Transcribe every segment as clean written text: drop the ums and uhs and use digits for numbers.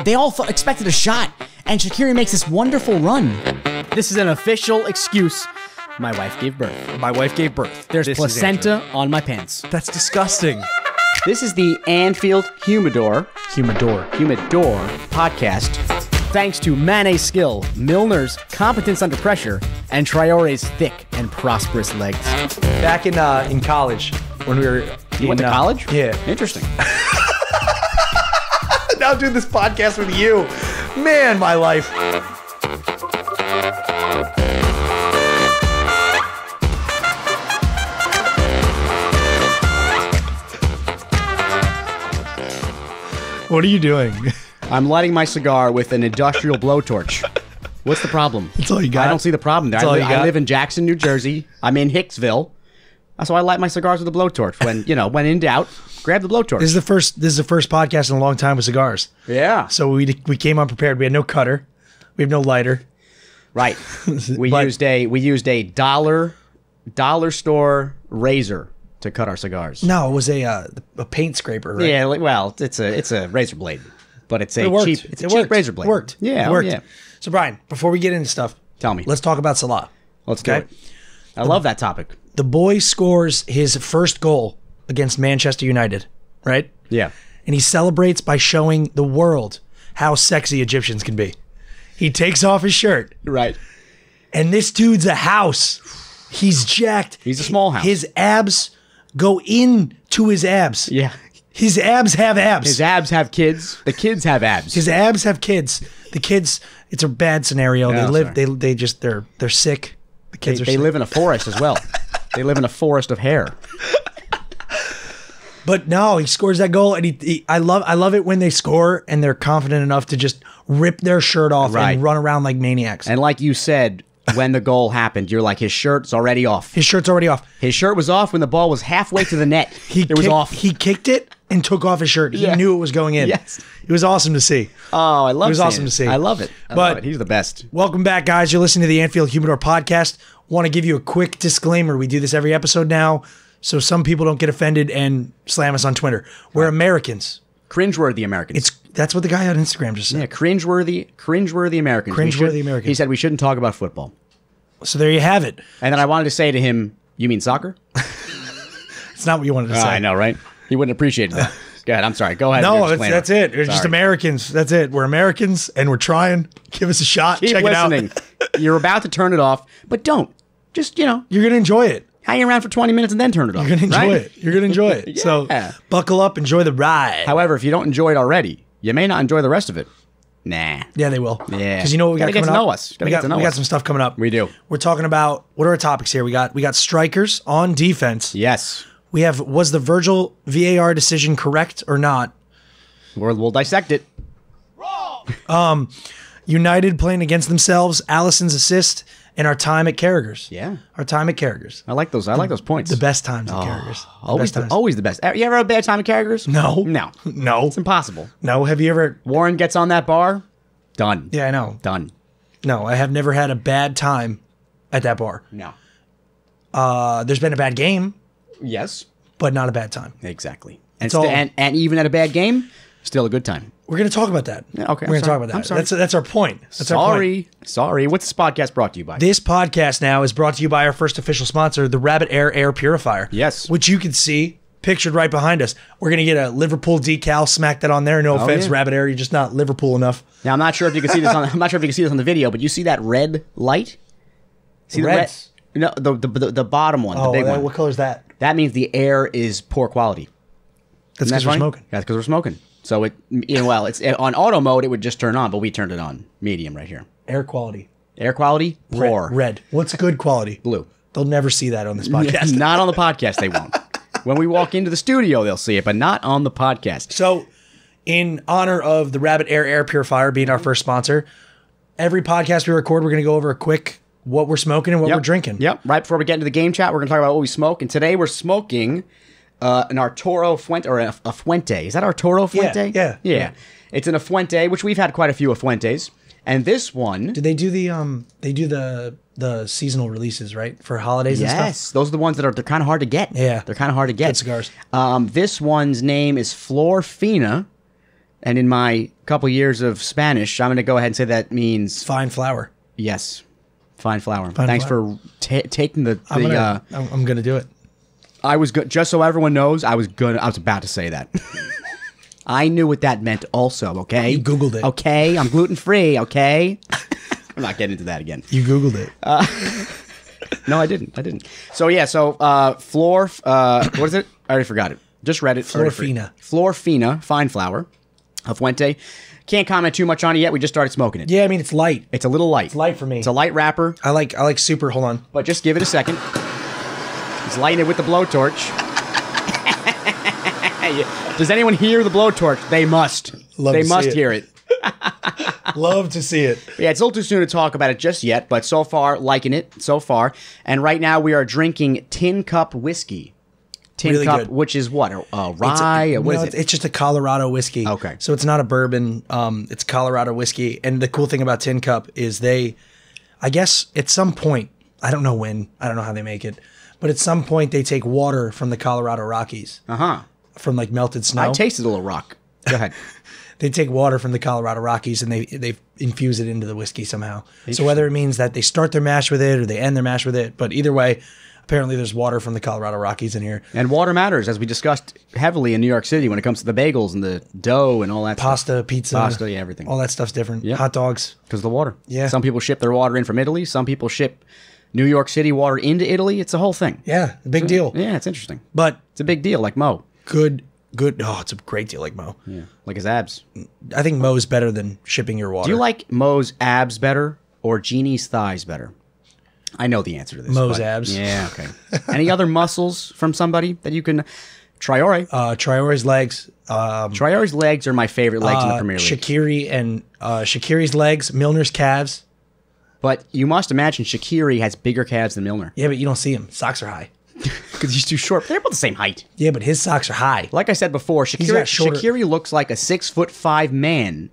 They all expected a shot, and Shaqiri makes this wonderful run. This is an official excuse. My wife gave birth. My wife gave birth. There's placenta on my pants. That's disgusting. This is the Anfield Humidor podcast. Thanks to Mane's skill, Milner's competence under pressure, and Traore's thick and prosperous legs. Back in college, when we were You went to college? Yeah. Interesting. Now do this podcast with you. Man, my life. What are you doing? I'm lighting my cigar with an industrial blowtorch. What's the problem? That's all you got? I don't see the problem there. I live in Jackson, New Jersey. I'm in Hicksville. So I light my cigars with a blowtorch. When in doubt, grab the blowtorch. This is the first podcast in a long time with cigars. Yeah. So we came unprepared. We had no cutter. We have no lighter. Right. We used a dollar store razor to cut our cigars. No, it was a paint scraper, right? Yeah, well, it's a razor blade, but it's a cheap razor blade. It worked. Yeah, it worked. Yeah. So Brian, before we get into stuff, tell me. Let's talk about Salah. Let's do it. I love that topic. The boy scores his first goal against Manchester United, right? Yeah. And he celebrates by showing the world how sexy Egyptians can be. He takes off his shirt. Right. And this dude's a house. He's jacked. He's a small house. His abs go into his abs. Yeah. His abs have abs. His abs have kids. The kids have abs. His abs have kids. The kids, it's a bad scenario. No, they're sick. The kids they live in a forest as well. They live in a forest of hair. But no, he scores that goal, and I love it when they score and they're confident enough to just rip their shirt off and run around like maniacs. And like you said, when the goal happened, you're like, his shirt's already off. His shirt's already off. His shirt was off when the ball was halfway to the net. It was off. He kicked it and took off his shirt. He Yeah. knew it was going in. Yes. It was awesome to see. Oh, I love it. It was awesome to see. I love it. But he's the best. Welcome back, guys. You're listening to the Anfield Humidor podcast. Want to give you a quick disclaimer. We do this every episode now, so some people don't get offended and slam us on Twitter. We're Americans. Cringeworthy Americans. That's what the guy on Instagram just said. Yeah, cringeworthy Americans. Cringeworthy Americans. He said we shouldn't talk about football. So there you have it. And then I wanted to say to him, you mean soccer? It's not what you wanted to say. I know, right? He wouldn't appreciate that. Go ahead. I'm sorry. Go ahead. No, that's it. We're just Americans. That's it. We're Americans, and we're trying. Give us a shot. Keep Check listening. it out. You're about to turn it off, but don't. Just, You're going to enjoy it. hang around for 20 minutes and then turn it off. You're going to enjoy right? it. You're going to enjoy it. Yeah. So buckle up, enjoy the ride. However, if you don't enjoy it already, you may not enjoy the rest of it. Nah. Yeah, they will. Yeah. Because you know what we got Gotta coming get to up? know us. Gotta get to know we got us. some stuff coming up. We do. We're talking about, what are our topics here? We got strikers on defense. Yes. We have, was the Virgil VAR decision correct or not? We'll dissect it. United playing against themselves, Allison's assist, and our time at Carragher's. Yeah. Our time at Carragher's. I like those points. The best times at Carragher's. Always the best. You ever have a bad time at Carragher's? No. No. No. It's impossible. No. Have you ever? Warren gets on that bar, done. Yeah, I know. Done. No, I have never had a bad time at that bar. No. There's been a bad game, Yes. but not a bad time. Exactly. It's all- And even at a bad game, still a good time. We're going to talk about that. Yeah, okay, We're going I'm to sorry. talk about that. I'm sorry. That's our point. That's our point. Sorry. What's this podcast brought to you by? This podcast now is brought to you by our first official sponsor, the Rabbit Air Purifier. Yes. Which you can see pictured right behind us. We're going to get a Liverpool decal, smack that on there. No offense, yeah. Rabbit Air, you're just not Liverpool enough. Now I'm not sure if you can see this on. I'm not sure if you can see this on the video, but you see that red light? See Reds? the red? No, the bottom one, the big one. What color is that? That means the air is poor quality. That's Isn't that because we're funny? smoking. That's because we're smoking. So it's on auto mode. It would just turn on, but we turned it on medium right here. Air quality. Air quality poor. Red. What's good quality? Blue. They'll never see that on this podcast. Not on the podcast. They won't. When we walk into the studio, they'll see it, but not on the podcast. So, in honor of the Rabbit Air Purifier being our first sponsor, every podcast we record, we're going to go over a quick what we're smoking and what we're drinking. Yep. Right before we get into the game chat, we're going to talk about what we smoke. And today we're smoking an Arturo Fuente, or a Fuente. Is that Arturo Fuente? Yeah. It's an Fuente, which we've had quite a few Fuentes. And this one... Do they do the seasonal releases, right? For holidays and stuff? Yes. Those are the ones that they're kind of hard to get. Yeah. They're kind of hard to get. Good cigars. This one's name is Florfina. And in my couple years of Spanish, I'm going to go ahead and say that means Fine flour. yes, fine flour. Fine Thanks flour. for taking the. I'm gonna do it. I was just so everyone knows. I was about to say that. I knew what that meant. Also, okay. You Googled it. Okay, I'm gluten free. Okay. I'm not getting into that again. You Googled it. No, I didn't. So yeah. So floor. What is it? I already forgot it. Just read it. Florfina. Florfina, fine flour. A Fuente. Can't comment too much on it yet. We just started smoking it. Yeah, I mean it's light. It's a little light. It's light for me. It's a light wrapper, I like super. Hold on. but just give it a second. He's lighting it with the blowtorch. Does anyone hear the blowtorch? They must. Love They to see must it. hear it. Love to see it. Yeah, it's a little too soon to talk about it just yet, but so far, liking it so far. And right now we are drinking Tin Cup whiskey. Tin Really Cup, good. which is what? Rye? What is it? It's just a Colorado whiskey. Okay. So it's not a bourbon. It's Colorado whiskey. And the cool thing about Tin Cup is I guess at some point, I don't know when, I don't know how they make it, but at some point they take water from the Colorado Rockies. Uh-huh. From like melted snow. I tasted a little rock. Go ahead. They take water from the Colorado Rockies and they infuse it into the whiskey somehow. So whether it means that they start their mash with it or they end their mash with it, but either way, apparently there's water from the Colorado Rockies in here. And water matters, as we discussed heavily in New York City when it comes to the bagels and the dough and all that Pasta, stuff. pizza. Pasta, yeah, everything. All that stuff's different. Yeah. Hot dogs. Because of the water. Yeah. Some people ship their water in from Italy. Some people ship New York City water into Italy. It's a whole thing. Yeah, big deal. Yeah, it's interesting. But It's a big deal, like Mo. good. Oh, it's a great deal like Mo. Yeah. Like his abs. I think Mo's better than shipping your water. Do you like Mo's abs better or Jeannie's thighs better? I know the answer to this. Mo's but- abs. Yeah, okay. Any other muscles from somebody that you can... Traore. Traore's legs. Traore's legs are my favorite legs in the Premier League. Shaqiri and Shaqiri's legs. Milner's calves. But you must imagine Shaqiri has bigger calves than Milner. Yeah, but you don't see him. Socks are high. Because he's too short. They're about the same height. Yeah, but his socks are high. Like I said before, got shorter- Shaqiri looks like a 6'5" man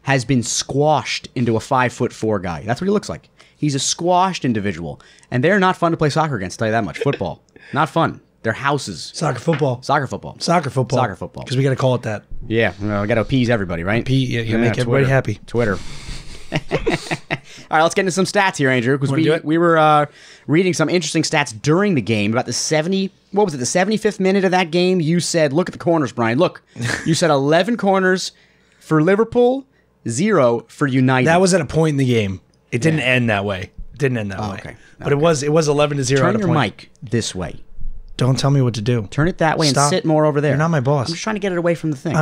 has been squashed into a 5'4" guy. That's what he looks like. He's a squashed individual. And they're not fun to play soccer against, I'll tell you that much. Football. Not fun. They're houses. Soccer football. Soccer football. Soccer football. Soccer football. Because we got to call it that. Yeah, well, we got to appease everybody, right? Yeah, you make everybody Twitter. happy. Twitter. All right, let's get into some stats here, Andrew, because Wanna do it? we were reading some interesting stats during the game about the 75th minute of that game. You said, look at the corners, Brian. Look, you said 11 corners for Liverpool, 0 for United. That was at a point in the game. It didn't end that way. It didn't end that way. okay. But it was 11-0 at Turn a your point. mic this way. Don't tell me what to do. Turn it that way Stop. and sit more over there. You're not my boss. I'm just trying to get it away from the thing.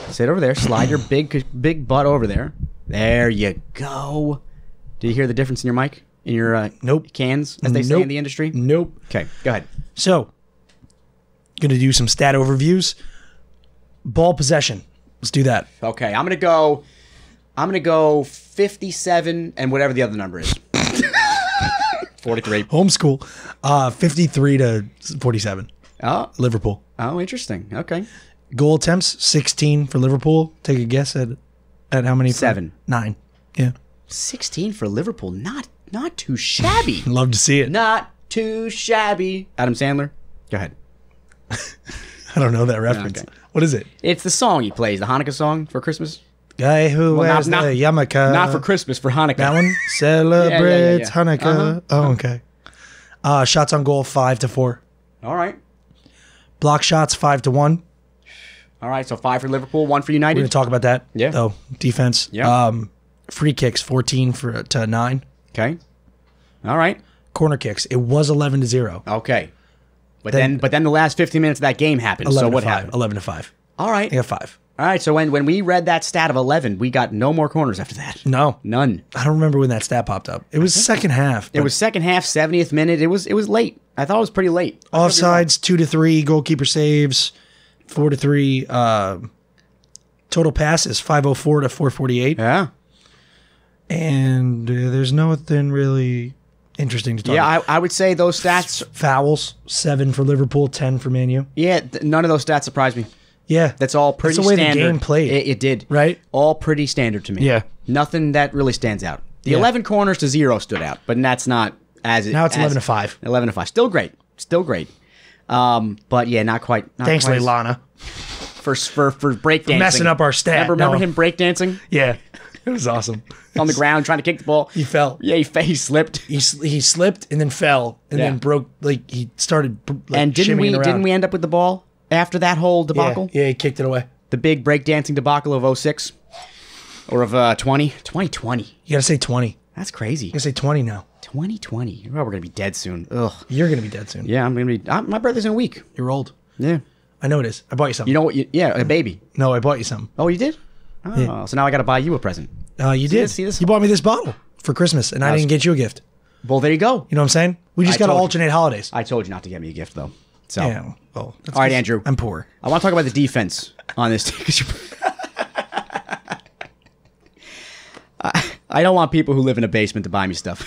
Sit over there. Slide your big butt over there. There you go. Do you hear the difference in your mic? In your Nope. cans, as they say in the industry? Nope. Okay, go ahead. So, gonna do some stat overviews. Ball possession. Let's do that. Okay, I'm gonna go 57 and whatever the other number is. 43. Homeschool. 53-47. Oh, Liverpool. interesting. Okay. Goal attempts 16 for Liverpool. Take a guess at how many? 7. 9. Yeah. 16 for Liverpool. Not too shabby. Love to see it. Not too shabby. Adam Sandler. Go ahead. I don't know that reference. Okay. What is it? It's the song he plays, the Hanukkah song for Christmas. Guy who wears not- the yarmulke. Not for Christmas, for Hanukkah. That one celebrates yeah. Hanukkah. Oh, okay. Shots on goal 5-4. All right. Block shots 5-1. All right, so 5 for Liverpool, 1 for We're United. gonna talk about that. Yeah. Though defense. Yeah. Free kicks 14 to 9. Okay. All right. Corner kicks. It was 11-0. Okay. But Then- then the last 15 minutes of that game happened. So what 11-5. happened? 11-5. All right. I got 5. All right, so when we read that stat of 11, we got no more corners after that. No. None. I don't remember when that stat popped up. It was second half. It was second half, 70th minute. It was late. I thought it was pretty late. Offsides 2-3. Goalkeeper saves 4-3. Total passes 504 to 448. Yeah. And there's nothing really interesting to talk Yeah, about. I would say those stats. Fouls 7 for Liverpool, 10 for Man U. Yeah, none of those stats surprised me. Yeah, That's all pretty That's the way standard. the game played. It did. Right? All pretty standard to me. Yeah. Nothing that really stands out. The Yeah. 11 corners to 0 stood out, but that's not as Now it's 11-5. 11-5. Still great. Still great. But yeah, not quite. Thanks, quite as- Leilana. for breakdancing. Messing up our stat. Remember him breakdancing Yeah. It was awesome. on the ground trying to kick the ball? He fell. Yeah, he slipped. He slipped and then fell and then broke. Like he started. Like, And didn't we end up with the ball after that whole debacle? Yeah, he kicked it away. The big breakdancing debacle of 06 or of 2020. You gotta say 20. That's crazy. You gotta say 20 now. 2020. Oh, we're gonna be dead soon. Ugh. You're gonna be dead soon. Yeah, I'm gonna be. My birthday's in a week. You're old. Yeah. I know it is. I bought you something. You know what? Yeah, a baby. No, I bought you something. Oh, you did? Oh, Yeah. so now I got to buy you a present. You did. See this? You bought me this bottle for Christmas, and I didn't get you a gift. Well, there you go. You know what I'm saying? We just I got to told you. alternate holidays. I told you not to get me a gift, though. So, Yeah. Well, that's all right, 'cause Andrew. I'm poor. I want to talk about the defense on this. I don't want people who live in a basement to buy me stuff.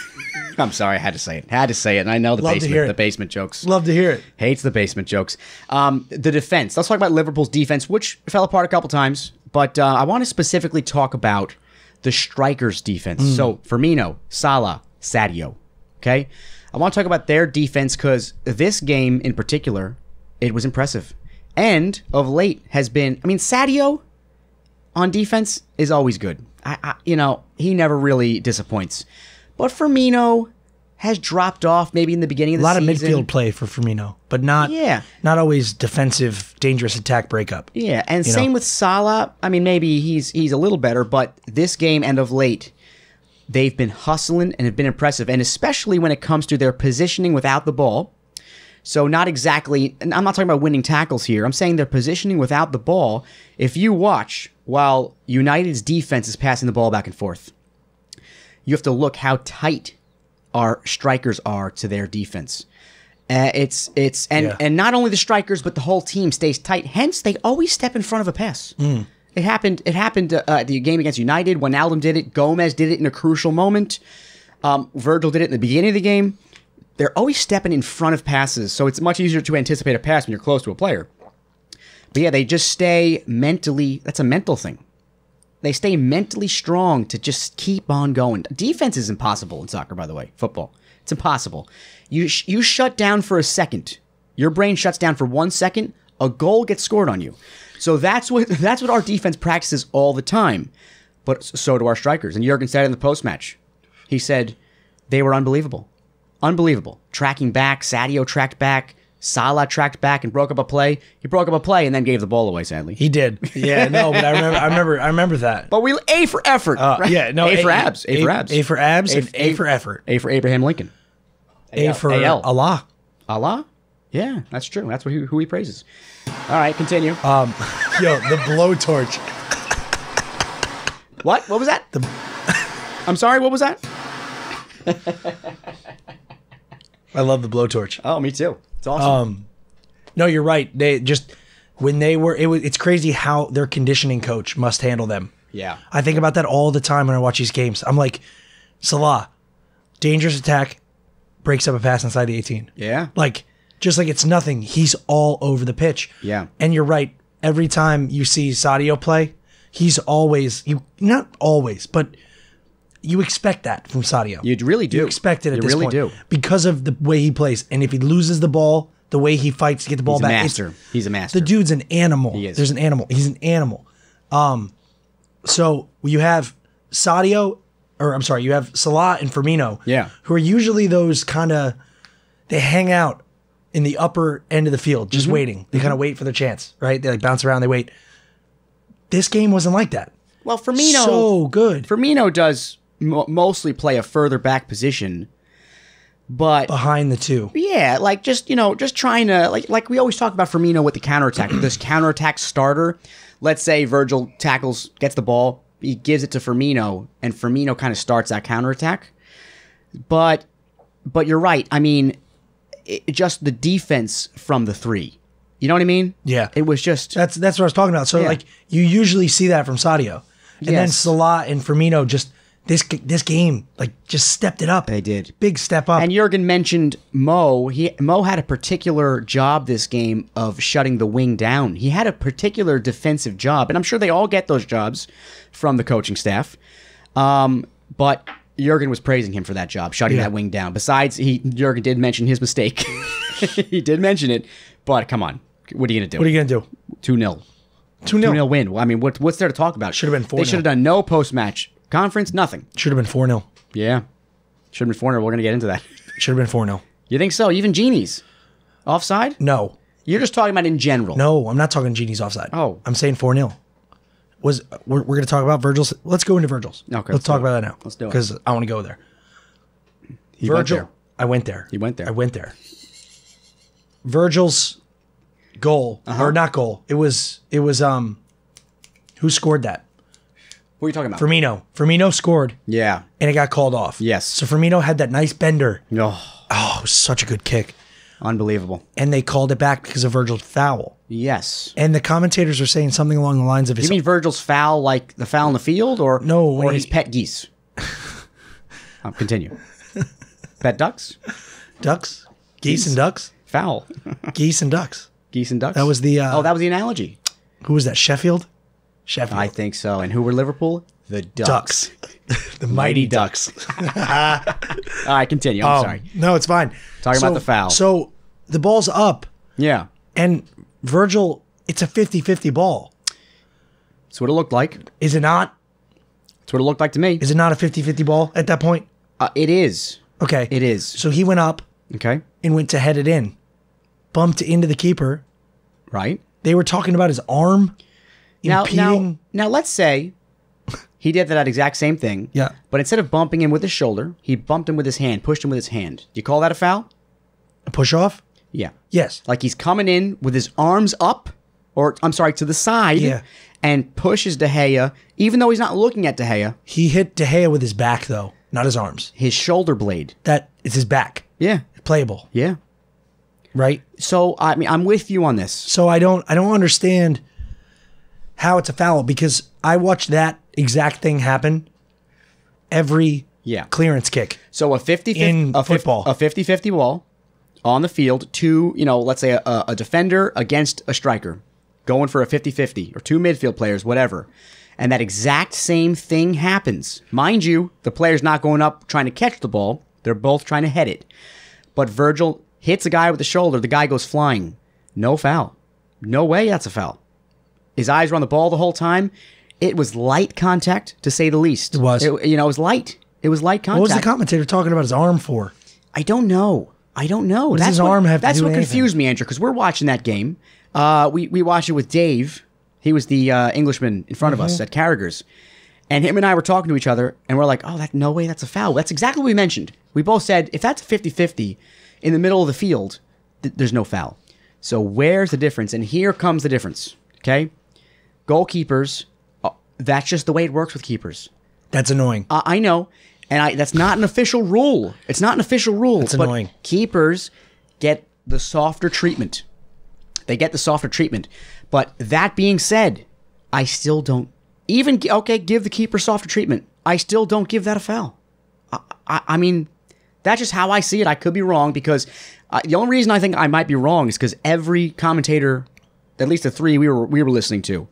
I'm sorry, I had to say it. And I know Love to hear it. the basement jokes. Love to hear it. Hates the basement jokes. The defense. Let's talk about Liverpool's defense, which fell apart a couple times. But I want to specifically talk about the strikers' defense. So Firmino, Salah, Sadio. Okay? I want to talk about their defense because this game in particular, it was impressive. And of late has been, Sadio on defense is always good. He never really disappoints. But Firmino has dropped off maybe in the beginning of the season. A lot of midfield play for Firmino, but not always defensive, dangerous attack breakup. Yeah, and same with Salah. Maybe he's a little better, but this game and of late, they've been hustling and have been impressive, and especially when it comes to their positioning without the ball. So not exactly, and I'm not talking about winning tackles here. I'm saying their positioning without the ball. If you watch while United's defense is passing the ball back and forth, you have to look how tight our strikers are to their defense. And not only the strikers, but the whole team stays tight. Hence, they always step in front of a pass. It happened. The game against United. Wijnaldum did it. Gomez did it in a crucial moment. Virgil did it in the beginning of the game. They're always stepping in front of passes, so it's much easier to anticipate a pass when you're close to a player. But yeah, they just stay mentally. That's a mental thing. They stay mentally strong to just keep on going. Defense is impossible in soccer, by the way. Football. It's impossible. You shut down for a second. Your brain shuts down for 1 second. A goal gets scored on you. So that's what our defense practices all the time. But so do our strikers. And Jurgen said it in the post-match. He said they were unbelievable. Unbelievable. Tracking back. Sadio tracked back. Salah tracked back and broke up a play. He broke up a play and then gave the ball away, sadly. He did. Yeah, no, but I remember that. But we A for effort. Right? Yeah, no. A for abs. A for abs. A for abs and A for effort. A for Abraham Lincoln. A for Allah. Allah? Yeah, that's true. That's who he praises. All right, continue. Yo, the blowtorch. What? What was that? I'm sorry, what was that? I love the blowtorch. Oh, me too. It's awesome. No, you're right. They just it's crazy how their conditioning coach must handle them. Yeah. I think about that all the time when I watch these games. I'm like, Salah, dangerous attack, breaks up a pass inside the 18. Yeah. Like, just like it's nothing. He's all over the pitch. Yeah. And you're right. Every time you see Sadio play, he's always, not always, but you expect that from Sadio. You really do. You expect it at this point. You really do. Because of the way he plays. And if he loses the ball, the way he fights to get the ball back. He's a master. The dude's an animal. He is. There's an animal. He's an animal. So you have you have Salah and Firmino. Yeah. Who are usually those kind of, they hang out in the upper end of the field, just waiting. They kind of wait for their chance, right? They like bounce around, they wait. This game wasn't like that. Well, Firmino. So good. Firmino does mostly play a further back position, but behind the two. Yeah, like just trying to like we always talk about Firmino with the counterattack. This counterattack starter. Let's say Virgil gets the ball, he gives it to Firmino, and Firmino kind of starts that counterattack. But you're right. I mean, just the defense from the three. You know what I mean? Yeah. It was just that's what I was talking about. So like you usually see that from Sadio, and then Salah and Firmino just. This game, like, just stepped it up. They did. Big step up. And Jurgen mentioned Mo. Mo had a particular job this game of shutting the wing down. He had a particular defensive job, and I'm sure they all get those jobs from the coaching staff. But Jurgen was praising him for that job, shutting that wing down. Besides, Jurgen did mention his mistake. He did mention it, but come on. What are you going to do? What are you going to do? 2-0. 2-0. 2-0 win. Well, I mean, what's there to talk about? Should have been 4-0. They should have done no post-match conference, nothing. Should have been 4-0. Yeah. Should have been 4-0. We're going to get into that. Should have been 4-0. You think so? Even Genie's offside? No. You're just talking about in general. No, I'm not talking Genie's offside. Oh. I'm saying 4-0. We're going to talk about Virgil's. Let's go into Virgil's. Okay. Let's talk about that now. Let's do it. Because I want to go there. He went Virgil. there. I went there. He went there. I went there. Virgil's goal, or not goal. It was who scored that? What are you talking about? Firmino. Firmino scored, Yeah. and it got called off. Yes. So Firmino had that nice bender. Oh, Oh, it was such a good kick. unbelievable. And they called it back because of Virgil's foul. Yes. And the commentators were saying something along the lines of his You mean Virgil's foul, like the foul in the field, or No, when or his he- pet geese? Continue. Pet ducks? ducks, geese and ducks, Foul. geese and ducks. Geese and ducks. That was the that was the analogy. who was that? Sheffield. Sheffield. I think so. And who were Liverpool? The Ducks. The mighty ducks. All right, continue. I'm sorry. No, it's fine. Talking about the foul. So the ball's up, Yeah. and Virgil, it's a 50-50 ball. That's what it looked like. Is it not? That's what it looked like to me. Is it not a 50-50 ball at that point? It is. Okay. It is. So he went up Okay. and went to head it in. Bumped into the keeper. Right. They were talking about his arm impeding. Now, let's say he did that exact same thing. Yeah. But instead of bumping him with his shoulder, he bumped him with his hand, pushed him with his hand. Do you call that a foul? A push off? Yeah. Yes. Like he's coming in with his arms up, or I'm sorry, to the side, Yeah. and pushes De Gea, even though he's not looking at De Gea, He hit De Gea with his back, though, not his arms. his shoulder blade. That is his back. Yeah. Playable, Yeah. right? So I mean, I'm with you on this. So I don't understand how it's a foul because I watched that exact thing happen every Yeah. clearance kick. So a 50 In football. a 50-50 ball on the field, two, let's say a defender against a striker, going for a 50-50, or two midfield players, whatever. And that exact same thing happens. Mind you, the player's not going up trying to catch the ball. They're both trying to head it. But Virgil hits a guy with the shoulder. The guy goes flying. No foul. No way that's a foul. His eyes were on the ball the whole time. It was light contact, to say the least. It was. It was light. It was light contact. What was the commentator talking about his arm for? I don't know. What does his arm have to That's do what with anything? confused me, Andrew, because we're watching that game. We watched it with Dave. He was the Englishman in front of us at Carragher's. And him and I were talking to each other, and we're like, oh, no way, that's a foul. That's exactly what we mentioned. We both said, if that's a 50-50 in the middle of the field, there's no foul. So where's the difference? And here comes the difference, okay? Goalkeepers, that's just the way it works with keepers. That's annoying. I know, and that's not an official rule. It's not an official rule. That's but annoying. Keepers get the softer treatment. They get the softer treatment. But that being said, I still don't give the keeper softer treatment. I still don't give that a foul. I mean, that's just how I see it. I could be wrong because the only reason I think I might be wrong is because every commentator, at least the three we were listening to,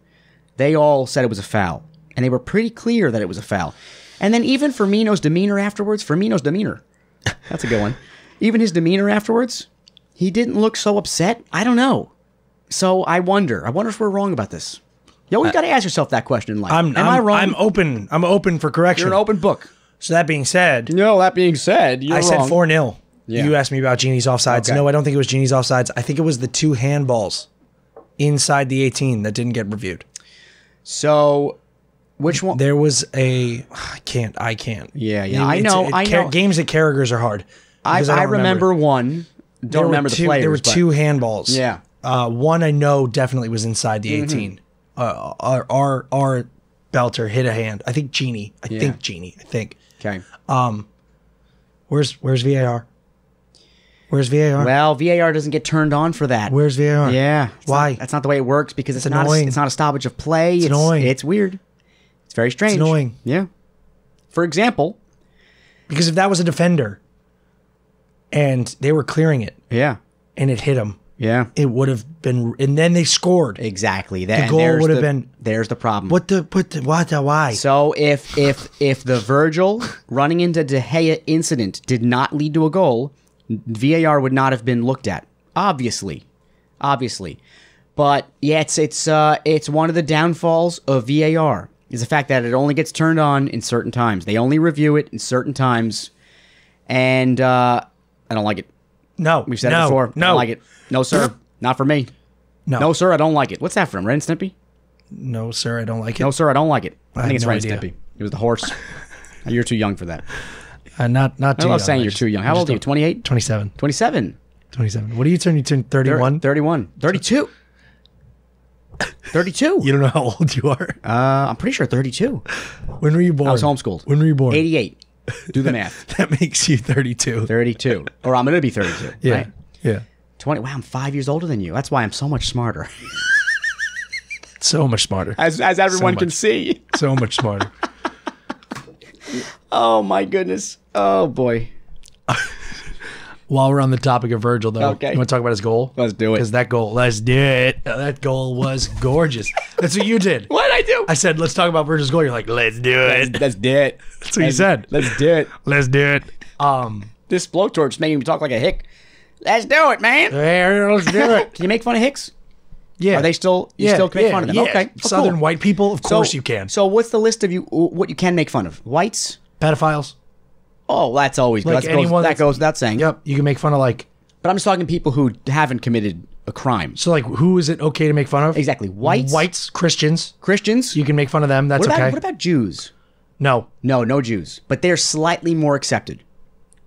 they all said it was a foul. And they were pretty clear that it was a foul. And then even Firmino's demeanor afterwards, that's a good one. Even his demeanor afterwards, he didn't look so upset. I don't know. So I wonder if we're wrong about this. You always got to ask yourself that question in life. Am I wrong? I'm open. I'm open for correction. You're an open book. So that being said, No, that being said, you're I said 4-0. Yeah. You asked me about Genie's offsides. Okay. No, I don't think it was Genie's offsides. I think it was the two handballs inside the 18 that didn't get reviewed. So, which one? There was a I can't. Yeah. I know. Games at Carragher's are hard. because I don't remember one. Don't remember the players. There were but- two handballs. Yeah. One I know definitely was inside the 18. Our belter hit a hand. I think Genie. I think. Okay. Where's VAR? Where's VAR? Well, VAR doesn't get turned on for that. Where's VAR? Yeah. Why? That's not the way it works because it's not. annoying. It's not a stoppage of play. It's annoying. It's weird. It's very strange. It's annoying. Yeah. For example. Because if that was a defender and they were clearing it Yeah. and it hit him, Yeah. it would have been, and then they scored. Exactly. The goal would have been. There's the problem. Why? So if the Virgil running into De Gea incident did not lead to a goal, VAR would not have been looked at. Obviously. But yeah, it's one of the downfalls of VAR is the fact that it only gets turned on in certain times. They only review it in certain times, and I don't like it. No, We've said it before. I don't like it. No, sir, not for me. No, sir, I don't like it. What's that from? Ren and Stimpy? No, sir, I don't like it. No, sir, I don't like it. I think it's no Ren and idea. Stimpy. It was the horse. You're too young for that. Not too I love young. saying you're too young. How old are you? 28? 27. 27. 27. What do you turn? You turn 31? 31. 32. 32. You don't know how old you are? I'm pretty sure 32. When were you born? I was homeschooled. When were you born? 88. Do the math. That makes you 32. 32. Or I'm going to be 32. Yeah. Right? Yeah. 20. Wow, I'm 5 years older than you. That's why I'm so much smarter. So much smarter. As everyone So can much. see. So much smarter. Oh, my goodness. Oh, boy. While we're on the topic of Virgil, though, Okay. you want to talk about his goal? Let's do it. Because that goal, let's do it. That goal was gorgeous. That's what you did. What did I do? I said, let's talk about Virgil's goal. You're like, let's do it. Let's do it. That's what you said. Let's do it. Let's do it. This blowtorch making me talk like a hick. Let's do it, man. Let's do it. Can you make fun of hicks? Yeah. Are they still? You still can make fun of them? Yeah. Okay. Oh, Southern cool. white people, of course you can. So what's the list of what you can make fun of? Whites? Pedophiles. Oh, that's always Like that anyone that that's- goes without saying. Yep. You can make fun of like. But I'm just talking people who haven't committed a crime. So like, who is it okay to make fun of? Exactly. Whites, Christians. Christians. You can make fun of them. That's What about okay. what about Jews? No. No Jews. But they're slightly more accepted.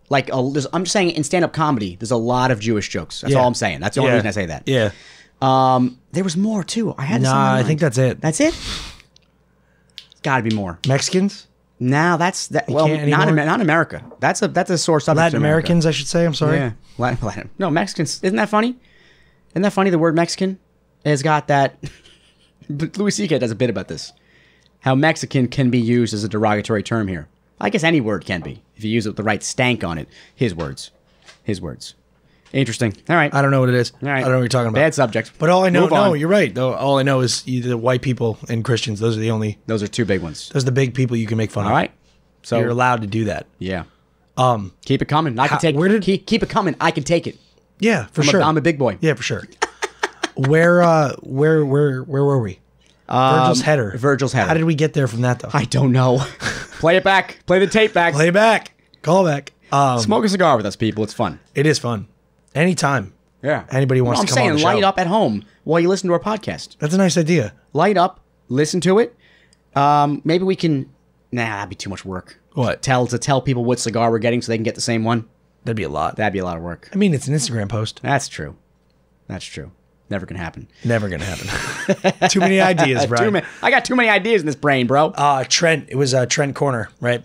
Like I'm just saying, in stand-up comedy, there's a lot of Jewish jokes. That's Yeah. all I'm saying. That's the only reason I say that. Yeah. There was more too. I had this on my Nah, I mind. think that's it. That's it. Got to be more. Mexicans, Now that's that. Well, can't not anymore? not America. That's a sore subject. Latin to America. Americans, I should say. I'm sorry. Yeah, Latin. No, Mexicans. Isn't that funny? Isn't that funny? The word Mexican has got that. But Louis C.K. does a bit about this. How Mexican can be used as a derogatory term here. I guess any word can be if you use it with the right stank on it. His words. Interesting. All right. I don't know what it is. All right. I don't know what you're talking about. Bad subject. But all I know, Move on. no, you're right. Though all I know is the white people and Christians. Those are the only. Those are two big ones. Those are the big people you can make fun of. All right. So You're allowed to do that. yeah. Keep it coming. I can take. where did- keep it coming? I can take it. Yeah, for I'm sure. I'm a big boy. Yeah, for sure. Where were we? Virgil's header. Virgil's header. How did we get there from that though? I don't know. Play it back. Play the tape back. Play back. Call back. Smoke a cigar with us, people. It's fun. It is fun. Anytime. Yeah. Anybody wants I'm to come saying on the light show. up at home while you listen to our podcast. That's a nice idea. Light up. Listen to it. Maybe we can. Nah, that'd be too much work. What? Tell people what cigar we're getting so they can get the same one. That'd be a lot. That'd be a lot of work. I mean, it's an Instagram post. That's true. Never gonna happen. Never gonna happen. Too many ideas, Brian. I got too many ideas in this brain, bro. Trent. It was Trent corner, right?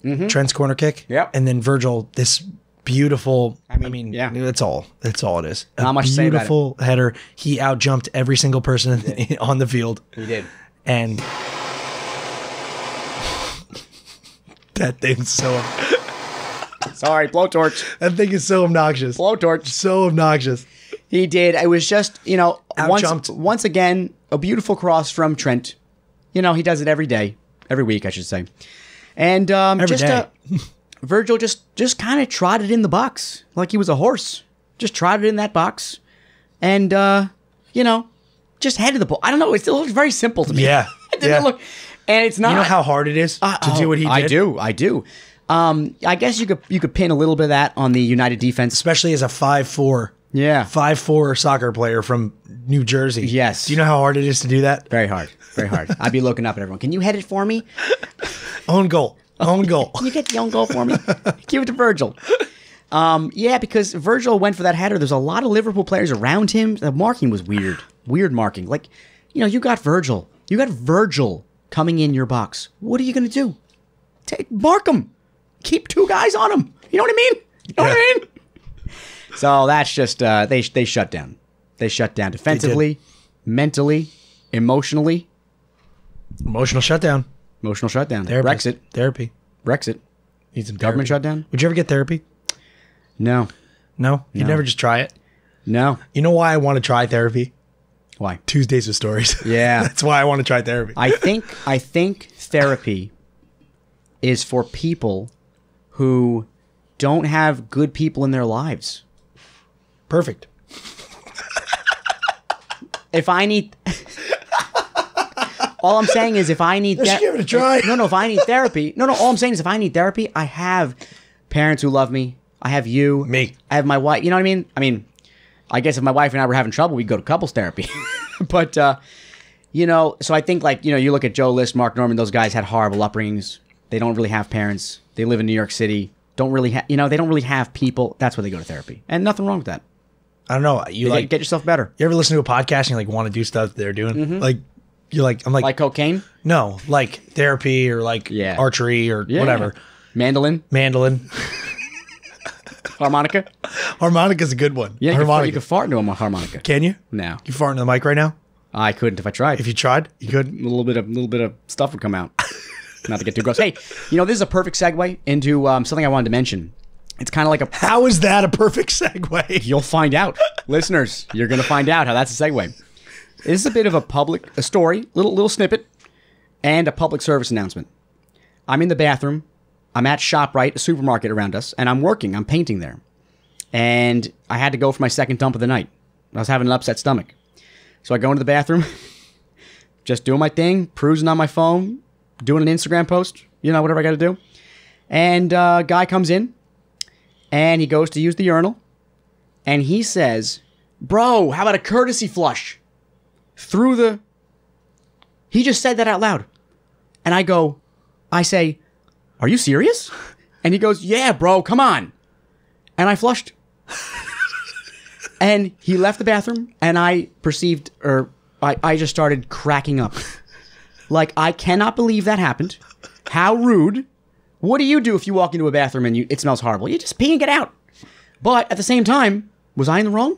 Mm-hmm. Trent's corner kick. Yep. And then Virgil, this beautiful. I mean, yeah. That's all. That's all it is. Not much to say about it. Beautiful header. He out jumped every single person on the field. He did. And that thing's so. Sorry, blowtorch. That thing is so obnoxious. Blowtorch. So obnoxious. He did. It was just, Out-jumped. once again, a beautiful cross from Trent. He does it every day. Every week, I should say. And Every day. Virgil just kind of trotted in the box like he was a horse. Just trotted in that box. And, just headed the ball. I don't know. It still looks very simple to me. Yeah. It didn't look. And it's not. You know how hard it is to do what he did? I do. I guess you could pin a little bit of that on the United defense. Especially as a 5'4". Yeah. 5'4" soccer player from New Jersey. Yes. Do you know how hard it is to do that? Very hard. Very hard. I'd be looking up at everyone. Can you head it for me? Own goal. Own goal. Can you get the own goal for me? Give it to Virgil. Yeah, because Virgil went for that header. There's a lot of Liverpool players around him. The marking was weird. Weird marking. Like, you got Virgil. You got Virgil coming in your box. What are you going to do? Mark him. Keep two guys on him. You know what I mean? You know what I mean? So that's just, they shut down. They shut down defensively, mentally, emotionally. Emotional shutdown. Emotional shutdown. Therapy. Brexit. Therapy. Brexit. Need some Government therapy. shutdown? Would you ever get therapy? No. No? You'd never just try it? No. You know why I want to try therapy? Why? Tuesdays with Stories. Yeah. That's why I want to try therapy. I think therapy is for people who don't have good people in their lives. Perfect. if I need, all I'm saying is if I need, Let's give it a try. No, if I need therapy, all I'm saying is if I need therapy, I have parents who love me. I have you, Me. I have my wife. You know what I mean? I guess if my wife and I were having trouble, we'd go to couples therapy. But so I think you look at Joe List, Mark Norman. Those guys had horrible upbringings. They don't really have parents. They live in New York City. Don't really have, they don't really have people. That's why they go to therapy, and nothing wrong with that. I don't know. You Get yourself better. You ever listen to a podcast and you want to do stuff they're doing? Mm-hmm. I'm Like cocaine, no, like therapy or archery or whatever. Mandolin, harmonica. Harmonica's a good one. Yeah, harmonica. you could fart into a harmonica. Can you? No, You fart into the mic right now? I couldn't if I tried. If you tried, you could. A little bit of stuff would come out. Not to get too gross. Hey, this is a perfect segue into something I wanted to mention. It's kind of like How is that a perfect segue? You'll find out. Listeners, you're going to find out how that's a segue. This is a bit of a story, little snippet, and a public service announcement. I'm in the bathroom. I'm at ShopRite, a supermarket around us, and I'm working. I'm painting there. And I had to go for my second dump of the night. I was having an upset stomach. So I go into the bathroom, just doing my thing, perusing on my phone, doing an Instagram post, whatever I got to do. And a guy comes in, and he goes to use the urinal, and he says, "Bro, how about a courtesy flush?" He just said that out loud. And I say, "Are you serious?" And he goes, "Yeah, bro, come on." And I flushed. And he left the bathroom, and I just started cracking up. Like, I cannot believe that happened. How rude. What do you do if you walk into a bathroom and it smells horrible? You just pee and get out. But at the same time, was I in the wrong?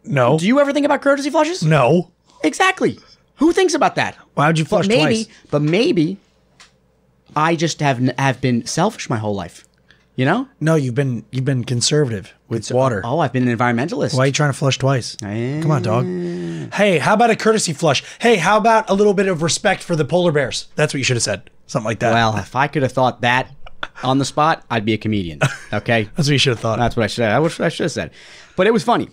No. Do you ever think about courtesy flushes? No. Exactly. Who thinks about that? Why'd you flush twice? But maybe I just have been selfish my whole life. No, you've been conservative with water. Oh, I've been an environmentalist. Why are you trying to flush twice? Come on, dog. Hey, how about a courtesy flush? Hey, how about a little bit of respect for the polar bears? That's what you should have said. Something like that. Well, if I could have thought that on the spot, I'd be a comedian. Okay? That's what you should have thought. That's what I should have said. But it was funny.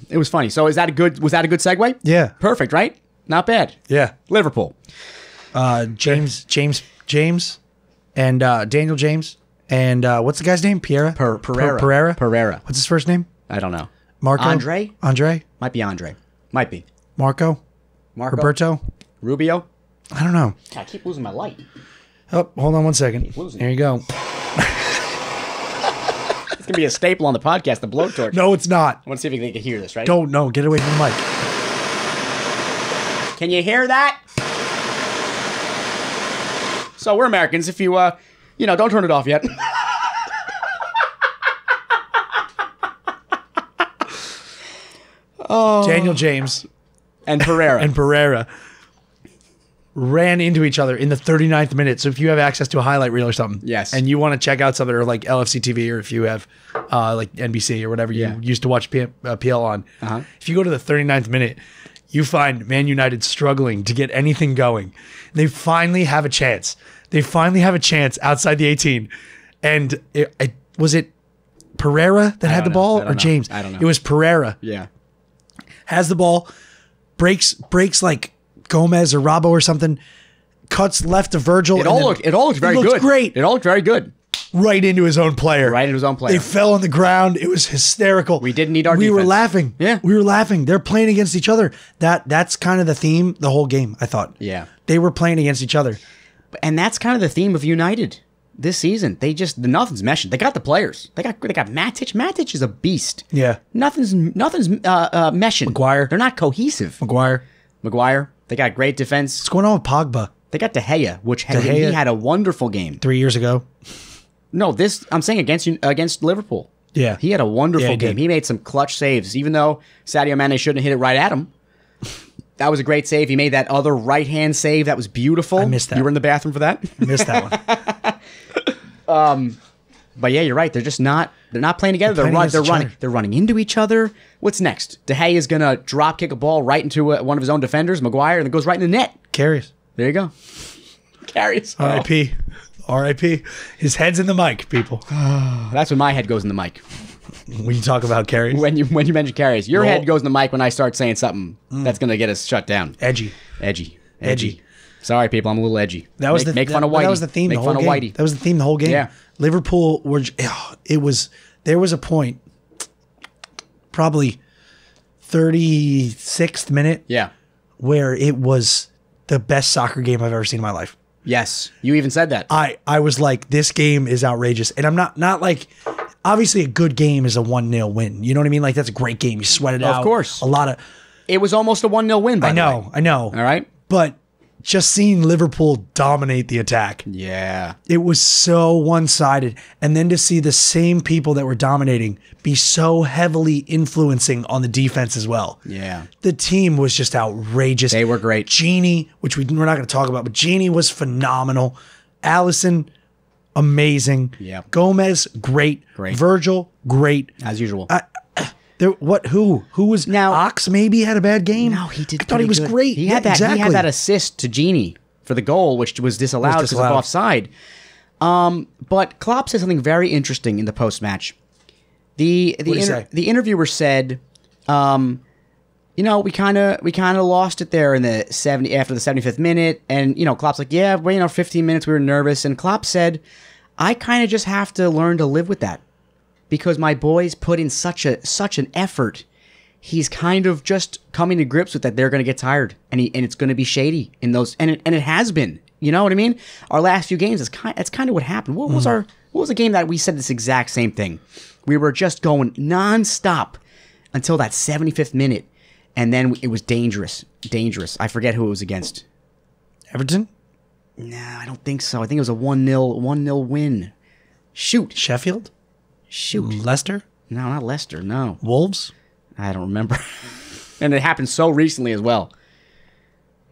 So was that a good segue? Yeah. Perfect, right? Not bad. Yeah. Liverpool. James, and Daniel James. And what's the guy's name? Pereira? Pereira. What's his first name? I don't know. Marco? Andre? Andre? Might be Andre. Might be. Marco? Roberto? Rubio? I don't know. I keep losing my light. Oh, hold on one second. There you go. It's going to be a staple on the podcast, the blowtorch. No, it's not. I want to see if they can hear this, right? No, get away from the mic. Can you hear that? So we're Americans. If you, don't turn it off yet. Daniel James and Pereira. Ran into each other in the 39th minute. So if you have access to a highlight reel or something, yes, and you want to check out something, or like LFC TV, or if you have like NBC or whatever you used to watch PL on, if you go to the 39th minute, you find Man United struggling to get anything going. They finally have a chance. Outside the 18, and was it Pereira that had the ball or James? I don't know. It was Pereira. Yeah, has the ball, breaks like Gomez or Robbo or something, cuts left to Virgil. It all looked very good. Great. It all looked very good. Right into his own player. They fell on the ground. It was hysterical. We didn't need our defense. We were laughing. Yeah. We were laughing. They're playing against each other. That's kind of the theme the whole game, I thought. Yeah. They were playing against each other. And that's kind of the theme of United this season. Nothing's meshing. They got the players. They got Matic. Matic is a beast. Yeah. Nothing's meshing. Maguire. They're not cohesive. Maguire. They got great defense. What's going on with Pogba? They got De Gea, he had a wonderful game 3 years ago. No, I'm saying against Liverpool. Yeah. He had a wonderful game. He made some clutch saves, even though Sadio Mane shouldn't have hit it right at him. That was a great save. He made that other right-hand save. That was beautiful. I missed that. You were in the bathroom for that? I missed that one. But yeah, you're right. They're not playing together. They're running into each other. What's next? De Gea is going to drop kick a ball right into one of his own defenders, Maguire, and it goes right in the net. Carries. There you go. Carries. R.I.P. His head's in the mic, people. That's when my head goes in the mic. When you talk about carries. When you mention carries, your Roll. head goes in the mic when I start saying something that's gonna get us shut down. Edgy. Edgy. Sorry, people, I'm a little edgy. That was make fun of Whitey. That was the theme Make the whole fun game. of Whitey. That was the theme the whole game. Yeah. Liverpool were. There was a point, probably 36th minute. Yeah. Where it was the best soccer game I've ever seen in my life. Yes, you even said that. I was like, this game is outrageous, and I'm not like. Obviously, a good game is a 1-0 win. You know what I mean? Like, that's a great game. You sweat it out. Of course. A lot of. It was almost a 1-0 win. By the way. I know. All right. But just seeing Liverpool dominate the attack. Yeah. It was so one-sided. And then to see the same people that were dominating be so heavily influencing on the defense as well. Yeah. The team was just outrageous. They were great. Genie, which we're not going to talk about, but Genie was phenomenal. Allison, amazing. Yeah. Gomez, great. Virgil, great. As usual. Who was Now- Ox? Maybe had a bad game. No, he did. I thought he was good. great. He had that. Exactly. He had that assist to Genie for the goal, which was disallowed because of offside. But Klopp said something very interesting in the post match. The interviewer said, you know, we kind of lost it there in the after the 75th minute, and you know, Klopp's like, yeah, well, you know, 15 minutes we were nervous, and Klopp said, I kind of just have to learn to live with that. Because my boys put in such an effort, he's kind of just coming to grips with that. They're going to get tired, and it's going to be shady in those, and it has been. You know what I mean? Our last few games, that's kind of what happened. What was a game that we said this exact same thing? We were just going nonstop until that 75th minute, and then it was dangerous. I forget who it was against. Everton? Nah, I don't think so. I think it was a 1-0 win. Shoot. Sheffield? Shoot. Leicester? No, not Leicester. No. Wolves? I don't remember. And it happened so recently as well.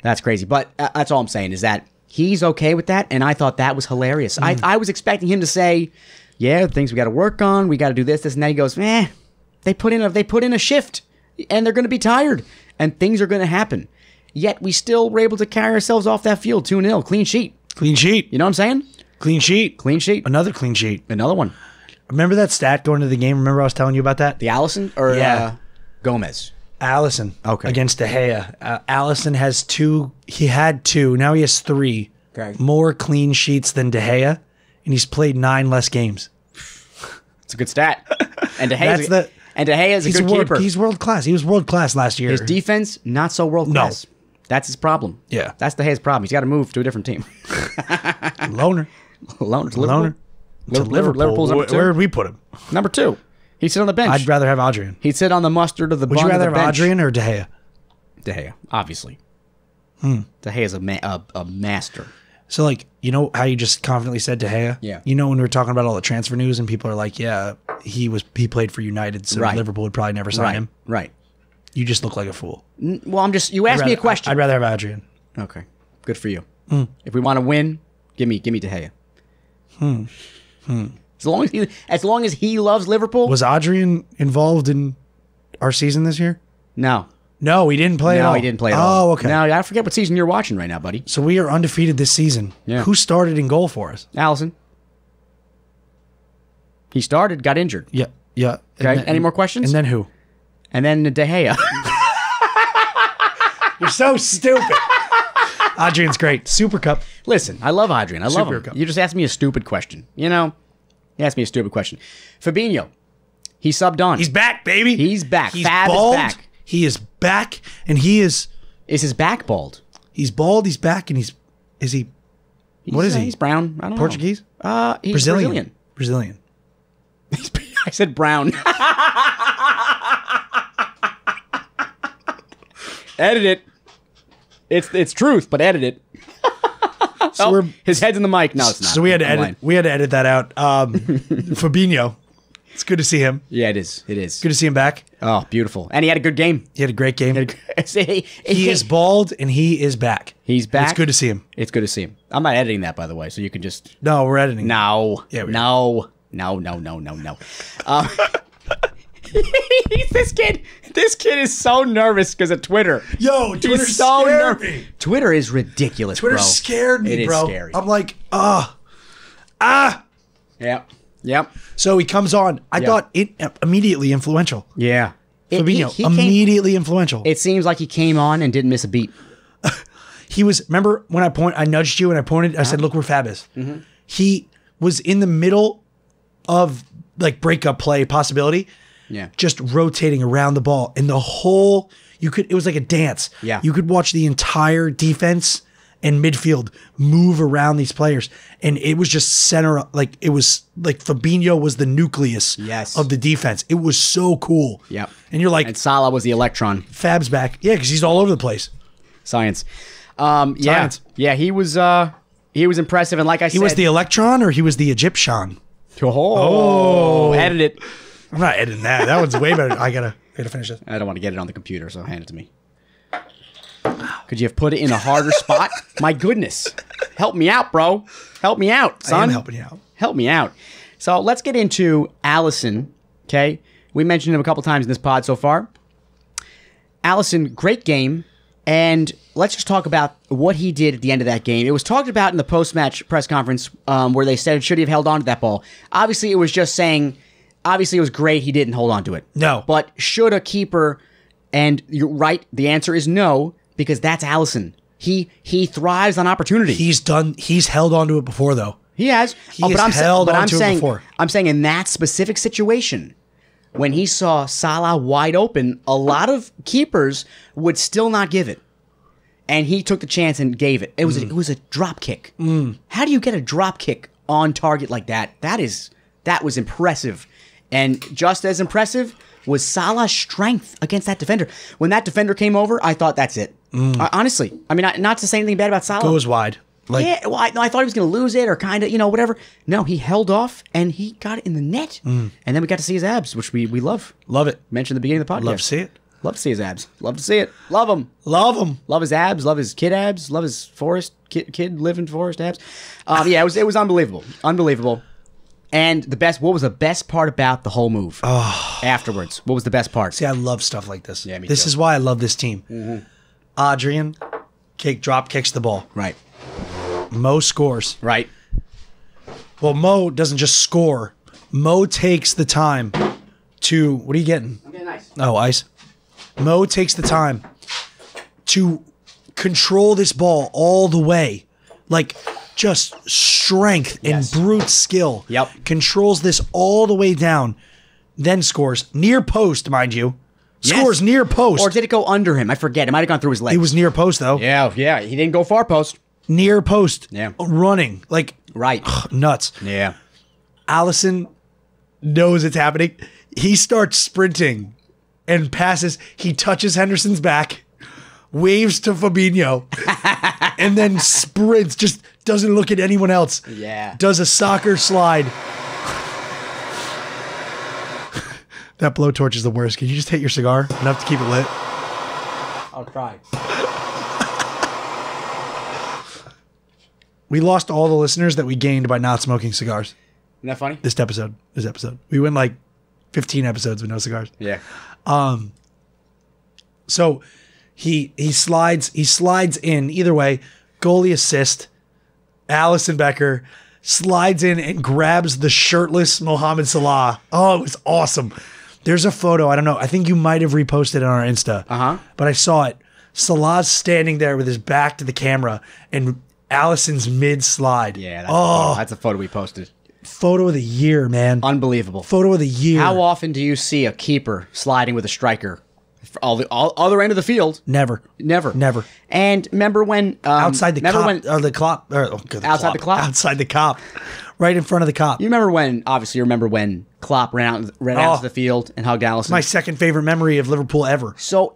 That's crazy. But that's all I'm saying is that he's okay with that, and I thought that was hilarious. I was expecting him to say, yeah, things we got to work on. We got to do this, and then he goes, they put in a shift, and they're going to be tired, and things are going to happen. Yet we still were able to carry ourselves off that field 2-0. Clean sheet. Clean sheet. You know what I'm saying? Clean sheet. Clean sheet. Another clean sheet. Another one. Remember that stat going to the game? Remember I was telling you about that? The Allison or Gomez? Allison. Okay. Against De Gea. Allison has 2. He had 2. Now he has 3. Okay. More clean sheets than De Gea, and he's played 9 less games. It's a good stat. And De Gea is a good keeper. He's world class. He was world class last year. His defense, not so world class. No. That's his problem. Yeah. That's De Gea's problem. He's got to move to a different team. Loner. Loner to Liverpool. To Liverpool. Liverpool's number 2. Where did we put him? Number 2. He'd sit on the bench. I'd rather have Adrian. He'd sit on the mustard of the bun of the bench. Would you rather have Adrian or De Gea? De Gea, obviously. De Gea's a master. So, like, you know how you just confidently said De Gea? Yeah. You know when we were talking about all the transfer news and people are like, yeah, he played for United, so Liverpool would probably never sign him. Right. You just look like a fool. Well, you asked me a question. I'd rather have Adrian. Okay. Good for you. If we want to win, give me De Gea. As long as he loves Liverpool. Was Adrian involved in our season this year? No. No, he didn't play at all. No, he didn't play at all. Oh, okay. No, I forget what season you're watching right now, buddy. So we are undefeated this season. Yeah. Who started in goal for us? Allison. He started, got injured. Yeah. Yeah. Okay. Any more questions? And then who? And then De Gea. You're so stupid. Adrian's great. Super Cup. Listen, I love Adrian. I love Super him. Cup. You just asked me a stupid question. You know? You asked me a stupid question. Fabinho. He subbed on. He's back, baby. He's back. He's Fab bald. is back. He is back, and he is... Is his back bald? He's bald, he's back, and he's... Is he... What is he? He's brown. I don't Portuguese? know. He's Brazilian. I said brown. Edit it. It's truth, but edit it. So his head's in the mic. No, it's not. So we had to edit. We had to edit that out. Fabinho. It's good to see him. Yeah, it is. It is. Good to see him back. Oh, beautiful. And he had a good game. He had a great game. He is bald and he is back. He's back. It's good to see him. It's good to see him. I'm not editing that, by the way, so you can just... No, we're editing. No. Yeah, we No. This kid is so nervous because of Twitter. Yo, Twitter scared me. Twitter is ridiculous, Twitter bro. scared me, It bro. is scary. I'm like, Yeah. Yep. So he comes on. I thought it immediately influential. Yeah. Fabinho, immediately influential. It seems like he came on and didn't miss a beat. He was, remember when I nudged you and I pointed, I said, look where Fab is. He was in the middle of like breakup play possibility. Yeah. Just rotating around the ball. And the whole, it was like a dance. Yeah. You could watch the entire defense and midfield move around these players. And it was just center, like it was like Fabinho was the nucleus of the defense. It was so cool. Yep. And you're like, and Salah was the electron. Fab's back. Yeah, because he's all over the place. Science. Science. Yeah, he was impressive. And like I said, He was the electron or he was the Egyptian? Oh, edit it. I'm not editing that. That one's way better. I gotta finish this. I don't want to get it on the computer, so hand it to me. Could you have put it in a harder spot? My goodness. Help me out, bro. Help me out, son. I am helping you out. Help me out. So let's get into Allison, okay? We mentioned him a couple times in this pod so far. Allison, great game. And let's just talk about what he did at the end of that game. It was talked about in the post-match press conference where they said, should he have held on to that ball? Obviously, it was just saying, obviously, it was great he didn't hold on to it. No. But should a keeper, and you're right, the answer is no, because that's Allison. He thrives on opportunity. He's held on to it before, though. He has. I'm saying in that specific situation, when he saw Salah wide open, a lot of keepers would still not give it. And he took the chance and gave it. It was a drop kick. How do you get a drop kick on target like that? That was impressive. And just as impressive was Salah's strength against that defender. When that defender came over, I thought that's it. Honestly. I mean, not to say anything bad about Salah. Goes wide. Yeah, well, I thought he was going to lose it or kind of, whatever. No, he held off and he got it in the net. And then we got to see his abs, which we love. Love it. Mentioned at the beginning of the podcast. Love to see it. Love to see his abs. Love to see it. Love him. Love him. Love his abs. Love his kid abs. Love his kid living forest abs. Yeah, it was unbelievable. Unbelievable. And what was the best part about the whole move? Afterwards, what was the best part? See, I love stuff like this. Yeah, me This too. is why I love this team. Adrian drop kicks the ball. Right. Mo scores. Right. Well, Mo doesn't just score. Mo takes the time to... What are you getting? I'm getting ice. Oh, ice. Mo takes the time to control this ball all the way. Like, just strength and brute skill. Yep. Controls this all the way down. Then scores. Near post, mind you. Scores near post. Or did it go under him? I forget. It might have gone through his legs. It was near post, though. Yeah. He didn't go far post. Near post. Yeah. Running. Like, Right. nuts. Yeah. Allison knows it's happening. He starts sprinting and passes. He touches Henderson's back, waves to Fabinho, and then sprints. Just doesn't look at anyone else. Yeah. Does a soccer slide. That blowtorch is the worst. Can you just hit your cigar enough to keep it lit? I'll try. We lost all the listeners that we gained by not smoking cigars. Isn't that funny? This episode. We went like 15 episodes with no cigars. Yeah. So he slides in. Either way, goalie assist. Allison Becker slides in and grabs the shirtless Mohamed Salah. Oh, it was awesome. There's a photo. I don't know. I think you might have reposted it on our Insta. But I saw it. Salah's standing there with his back to the camera and Allison's mid-slide. Yeah. That's a photo we posted. Photo of the year, man. Unbelievable. Photo of the year. How often do you see a keeper sliding with a striker? All other end of the field. Never. And remember when Outside the cop. Outside the cop. Outside the cop. Right in front of the cop. You remember when Klopp ran out to the field and hugged Allison? My second favorite memory of Liverpool ever. So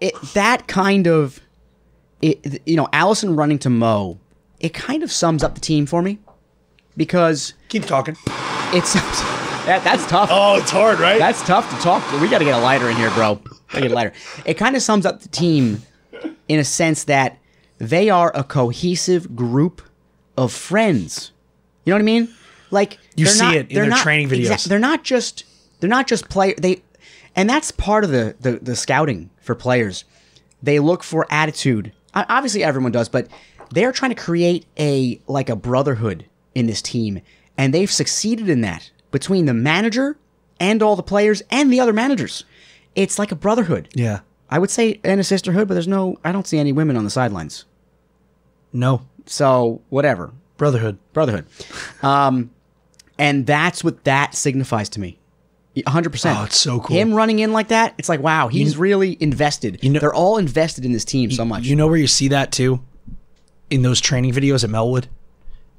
Allison running to Mo, it kind of sums up the team for me because Keep talking. that's tough. Oh, it's hard, right? That's tough to talk. We got to get a lighter in here, bro. Gotta get a lighter. It kind of sums up the team in a sense that they are a cohesive group of friends. You know what I mean? Like you see it in their training videos. They're not just players. And that's part of the scouting for players. They look for attitude. Obviously, everyone does, but they're trying to create a brotherhood in this team, and they've succeeded in that. between the manager and all the players and the other managers. It's like a brotherhood. Yeah. I would say and a sisterhood, but I don't see any women on the sidelines. No. So whatever. Brotherhood. And that's what that signifies to me. 100%. Oh, it's so cool. Him running in like that, it's like, wow, he's really invested. They're all invested in this team so much. You know where you see that too? In those training videos at Melwood.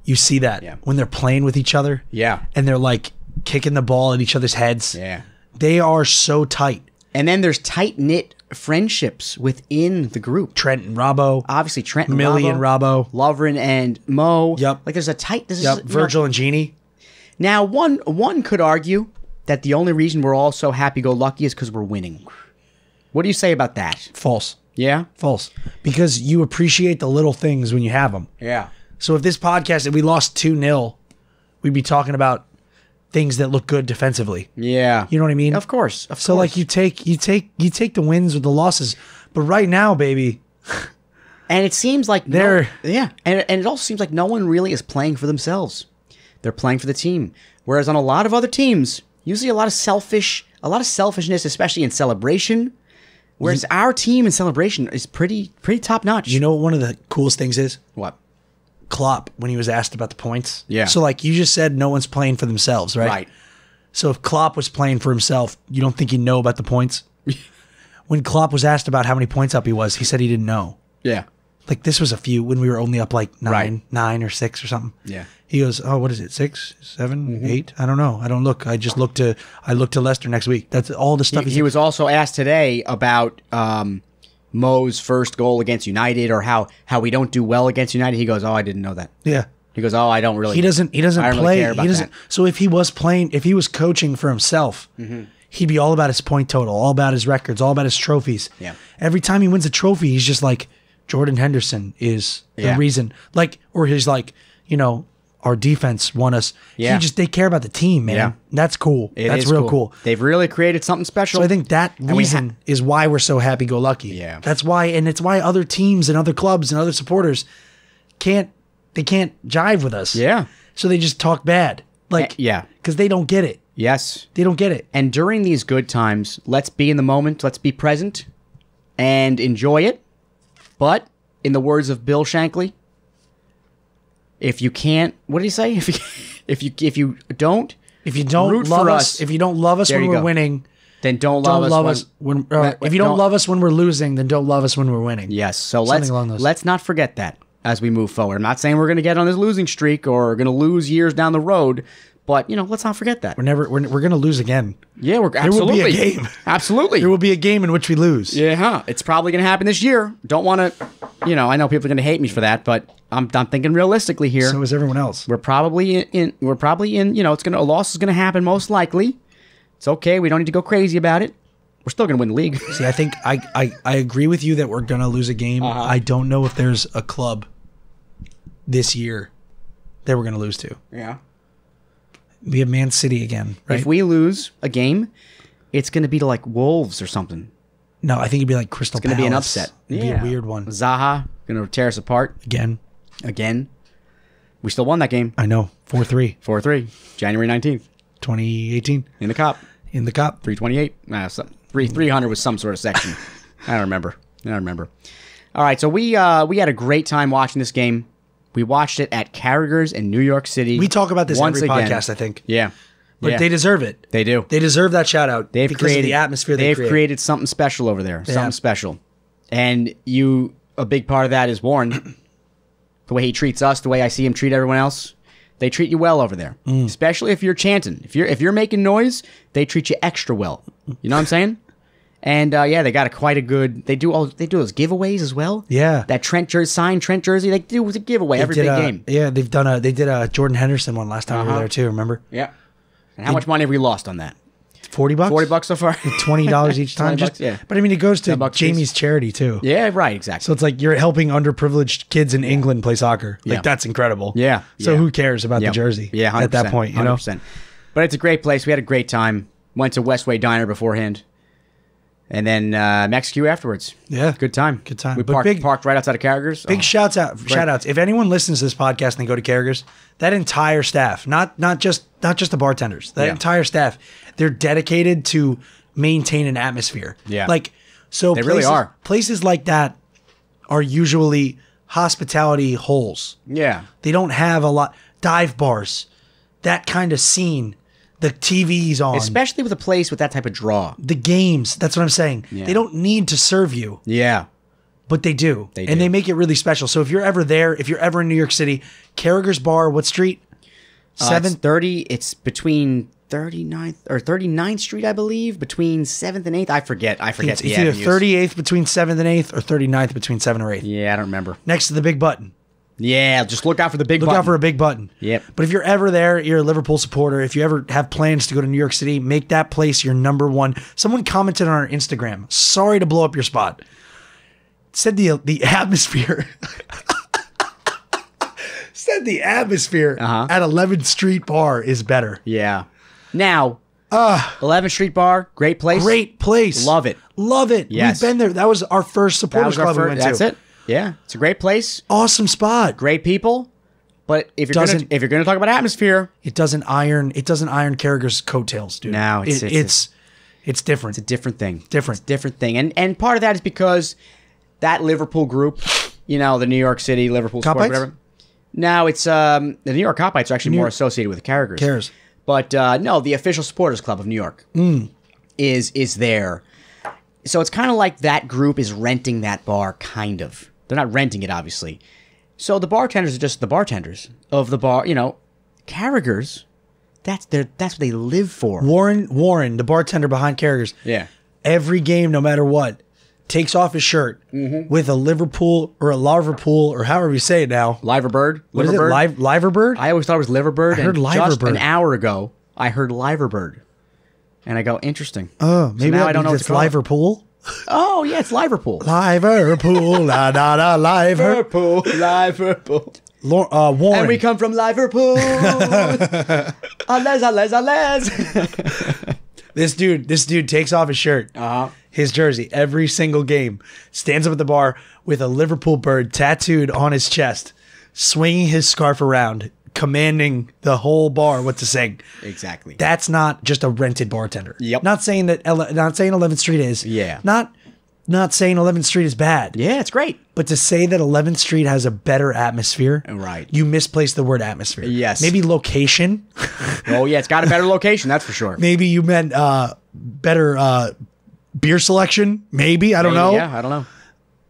You see that when they're playing with each other. Yeah. And they're like kicking the ball at each other's heads. Yeah. They are so tight. And then there's tight-knit friendships within the group. Trent and Robbo. Obviously, Trent and Millie and Robbo. Lovren and Mo. Yep. Like there's a tight... Virgil and Jeannie. Now, one could argue that the only reason we're all so happy-go-lucky is because we're winning. What do you say about that? False. Yeah? False. Because you appreciate the little things when you have them. Yeah. So if this podcast, if we lost 2-0, we'd be talking about things that look good defensively. Yeah. You know what I mean? Of course. So like you take the wins with the losses. But right now, baby. And it seems like they're and it also seems like no one really is playing for themselves. They're playing for the team. Whereas on a lot of other teams, you see a lot of selfishness, especially in celebration. Whereas our team in celebration is pretty top notch. You know what one of the coolest things is? What? Klopp, when he was asked about the points. Yeah. So like you just said no one's playing for themselves, right? Right. So if Klopp was playing for himself, you don't think he'd know about the points? When Klopp was asked about how many points up he was, he said he didn't know. Yeah. Like this was a few when we were only up like nine or 6 or something. Yeah. He goes, oh, what is it? 6, 7, 8? I don't know. I don't look. I just look to Leicester next week. That's all the stuff. He was also asked today about Mo's first goal against United or how we don't do well against United. He goes, oh, I didn't know that. Yeah. He goes, oh, I don't really. He doesn't I don't play. Really care about that. So if he was playing, if he was coaching for himself, he'd be all about his point total, all about his records, all about his trophies. Yeah. Every time he wins a trophy, he's just like, Jordan Henderson is the reason. Like, or he's like, our defense won us. Yeah. They care about the team, man. Yeah. That's cool. That's is real cool. They've really created something special. So I think that reason is why we're so happy-go-lucky. Yeah. That's why, and it's why other teams and other clubs and other supporters can't jive with us. Yeah. So they just talk bad. Like, yeah. Because they don't get it. Yes. They don't get it. And during these good times, let's be in the moment, let's be present and enjoy it. But in the words of Bill Shankly, if you can't, what did he say? If you don't root love for us, if you don't love us when we're winning, then don't love us when if you don't love us when we're losing, then don't love us when we're winning. Yes. So Something let's not forget that as we move forward. I'm not saying we're going to get on this losing streak or going to lose years down the road, but let's not forget that. We're going to lose again. Yeah, There will be a game. Absolutely. There will be a game in which we lose. Yeah, it's probably going to happen this year. Don't want to, I know people are going to hate me for that, but I'm thinking realistically here. So is everyone else. We're probably in, a loss is going to happen most likely. It's okay. We don't need to go crazy about it. We're still going to win the league. See, I think I agree with you that we're going to lose a game. I don't know if there's a club this year that we're going to lose to. Yeah. We have Man City again, right? If we lose a game, it's going to be to like Wolves or something. No, I think it'd be like Crystal Palace. It's going to be an upset. It'd be a weird one. Zaha going to tear us apart. Again. We still won that game. I know. 4-3. 4-3. January 19th. 2018. In the Cup. 328. 300 was some sort of section. I don't remember. All right, so we had a great time watching this game. We watched it at Carragher's in New York City. We talk about this once every again. podcast, I think. Yeah. But they deserve it. They do. They deserve that shout out because of the atmosphere they've created something special over there. Something special. And a big part of that is Warren. The way he treats us, the way I see him treat everyone else. They treat you well over there. Especially if you're chanting. If you're making noise, they treat you extra well. You know what I'm saying? And they got quite a good. They do those giveaways as well. Yeah, that Trent jersey. They do a giveaway every big game. Yeah, they did a Jordan Henderson one last time we were there too. Remember? Yeah. And how much money have we lost on that? $40. $40 so far. $20 each time. $20, yeah. But I mean, it goes to Jamie's charity too. Yeah, right. Exactly. So it's like you're helping underprivileged kids in England play soccer. Like that's incredible. Yeah. So who cares about the jersey? Yeah, 100%, at that point, 100%. But it's a great place. We had a great time. Went to Westway Diner beforehand. And then Mexico afterwards. Yeah. Good time. Good time. We But parked right outside of Carragher's. Big shout outs. If anyone listens to this podcast and they go to Carragher's, that entire staff, not just the bartenders, that entire staff, they're dedicated to maintain an atmosphere. Yeah. Like, so They really are. Places like that are usually hospitality holes. Yeah. They don't have a lot. Dive bars, that kind of scene. The TV's on. Especially with a place with that type of draw. The games. That's what I'm saying. Yeah. They don't need to serve you. Yeah. But they do. They And do. they make it really special. So if you're ever there, if you're ever in New York City, Carragher's Bar, what street? It's 30. It's between 39th or 39th Street, I believe, between 7th and 8th. I forget It's the either avenues. 38th between 7th and 8th or 39th between 7th or 8th. Yeah, I don't remember. Next to the big button. Yeah, just look out for the big Look button. out for a big button. Yep. But if you're ever there, you're a Liverpool supporter. If you ever have plans to go to New York City, make that place your number one. Someone commented on our Instagram. Sorry to blow up your spot. Said the atmosphere. Said the atmosphere at 11th Street Bar is better. Yeah. Now, 11th Street Bar, great place. Great place. Love it. Love it. Yes. We've been there. That was our first That supporters was our club we first, went that's to. it. Yeah, it's a great place. Awesome spot. Great people. But if you're Doesn't- gonna talk about atmosphere, It doesn't iron Carragher's coattails, dude. No, it's different. it's a different thing. Different. It's a different thing. And part of that is because that Liverpool group, the New York City Liverpool Sport, Copites? whatever. No, it's the New York Copites are actually more associated with the Carragher's. Cares. But no, the official supporters club of New York is there. So it's kind of like that group is renting that bar, kind of. They're not renting it, obviously. So the bartenders are just the bartenders of the bar. Carragher's. That's what they live for. Warren, the bartender behind Carragher's. Yeah. Every game, no matter what, takes off his shirt with a Liverpool or a Liverpool or however you say it now. Liverbird. What is it? Liverbird? I always thought it was Liverbird. I heard and just Liverbird. an hour ago, I heard Liverbird. And I go, interesting. Oh, maybe now that I don't know means what it's to call it. Liverpool. Oh, yeah, it's Liverpool. Liverpool, la da da, Liverpool. Liverpool. Warren. And we come from Liverpool. Allez. This dude takes off his shirt, his jersey, every single game, stands up at the bar with a Liverpool bird tattooed on his chest, swinging his scarf around, commanding the whole bar what to sing. Exactly. That's not just a rented bartender. Yep. Not saying 11th Street is. Yeah. Not saying 11th Street is bad. Yeah, it's great. But to say that 11th Street has a better atmosphere, Right. you misplace the word atmosphere. Yes. Maybe location. Oh, yeah, it's got a better location, that's for sure. Maybe you meant better beer selection. Maybe. I don't know. Yeah, I don't know.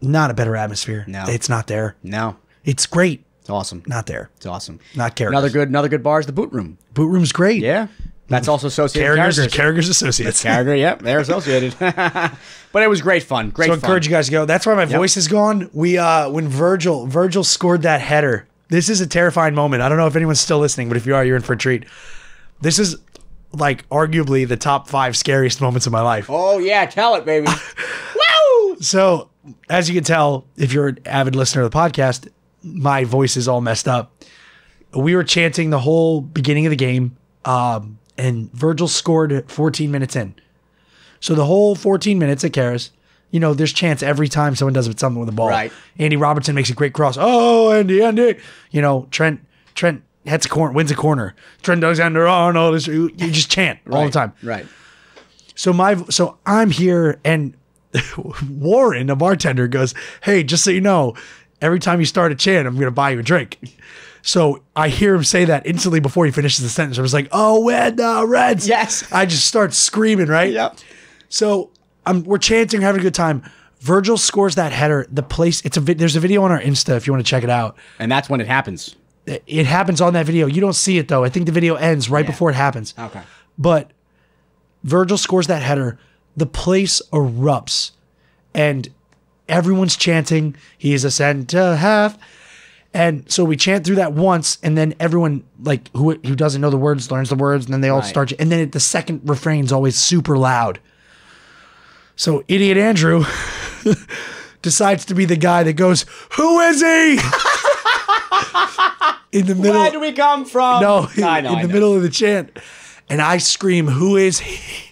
Not a better atmosphere. No. It's not there. No. It's great. It's awesome. Not there. It's awesome. Not Carragher's. Another good bar is the Boot Room. Boot Room's great. Yeah. That's also associated with Carragher's Associates. Carragher, yep, they're associated. But it was great fun. Great So I fun. encourage you guys to go. That's why my voice is gone. We when Virgil scored that header. This is a terrifying moment. I don't know if anyone's still listening, but if you are, you're in for a treat. This is like arguably the top 5 scariest moments of my life. Oh, yeah, tell it, baby. Woo! So, as you can tell, if you're an avid listener of the podcast, my voice is all messed up. We were chanting the whole beginning of the game, and Virgil scored 14 minutes in. So the whole 14 minutes at Karas, there's chants every time someone does something with the ball. Right. Andy Robertson makes a great cross. Oh, Andy. Trent hits a corner, wins a corner. Trent Alexander-Arnold. You just chant all the time. Right. So I'm here, and Warren, the bartender, goes, "Hey, just so you know, every time you start a chant, I'm going to buy you a drink." So I hear him say that instantly before he finishes the sentence. I was like, "Oh, when the Reds!" Yes. I just start screaming, right? Yep. So we're chanting, having a good time. Virgil scores that header. The place, there's a video on our Insta if you want to check it out. And that's when it happens. It happens on that video. You don't see it though. I think the video ends right before it happens. Okay. But Virgil scores that header. The place erupts, and everyone's chanting, "He's a center half." And so we chant through that once, and then everyone who doesn't know the words learns the words, and then they all start. And then the second refrain's always super loud. So Idiot Andrew decides to be the guy that goes, "Who is he?" In the middle. Where do we come from? No, I know, in the middle of the chant. And I scream, "Who is he?"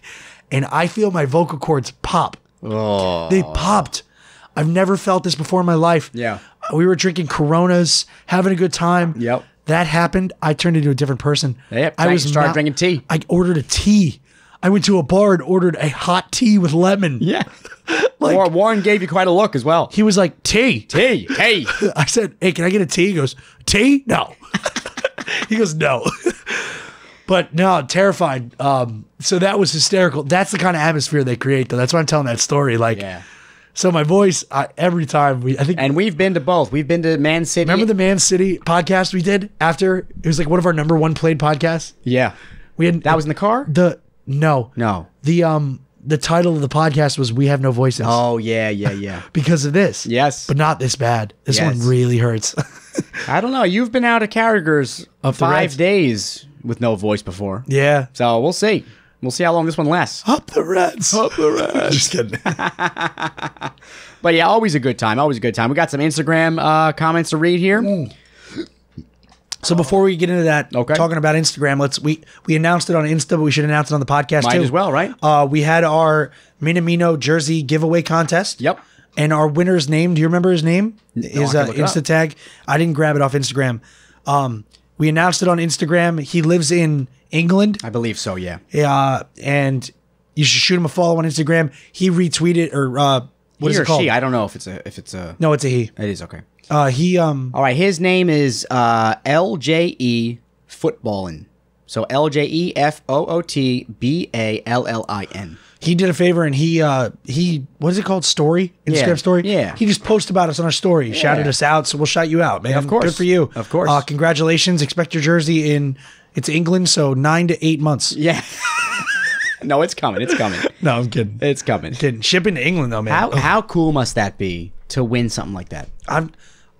And I feel my vocal cords pop. Oh. They popped. I've never felt this before in my life. Yeah. We were drinking Coronas, having a good time. Yep. That happened. I turned into a different person. Yep. I Started drinking tea. I ordered a tea. I went to a bar and ordered a hot tea with lemon. Yeah. Like, Warren gave you quite a look as well. he was like, tea. Tea. Hey. I said, hey, can I get a tea? He goes, tea? No. He goes, no. But no, terrified. So that was hysterical. That's the kind of atmosphere they create, though. That's why I'm telling that story. Like, Yeah. so my voice, every time And we've been to both. We've been to Man City. remember the Man City podcast we did after? It was like one of our number one played podcasts. Yeah. We had That was in the car? No. The title of the podcast was "We Have No Voices" Oh, yeah. because of this. Yes. but not this bad. This Yes. one really hurts. I don't know. You've been out of Carragher's Of the 5 Reds. days with no voice before. Yeah, So we'll see. We'll see how long this one lasts. up the Reds. Up the Reds. Just kidding. But yeah, always a good time. Always a good time. We got some Instagram comments to read here. So before we get into that, Okay. talking about Instagram, we announced it on Insta, but we should announce it on the podcast Might too as well, right? We had our Minamino jersey giveaway contest. Yep. And our winner's name, do you remember his name? His I can look it Insta up. tag. I didn't grab it off Instagram. We announced it on Instagram. He lives in England. I believe so, yeah. And you should shoot him a follow on Instagram. He retweeted or what He is or it called? she. I don't know if it's a. No, it's a he. It is okay. He All right, his name is LJE Footballin. So LJEFOOTBALLIN. he did a favor and he what is it called? Story? Instagram Yeah, story? yeah. He just posted about us on our story. He shouted us out, so we'll shout you out, man. Of course. Good for you. Of course. Congratulations. Expect your jersey it's England, so 9 to 8 months. Yeah. No, it's coming. It's coming. No, I'm kidding. It's coming. Kidding. Shipping to England though, man. How cool must that be to win something like that? I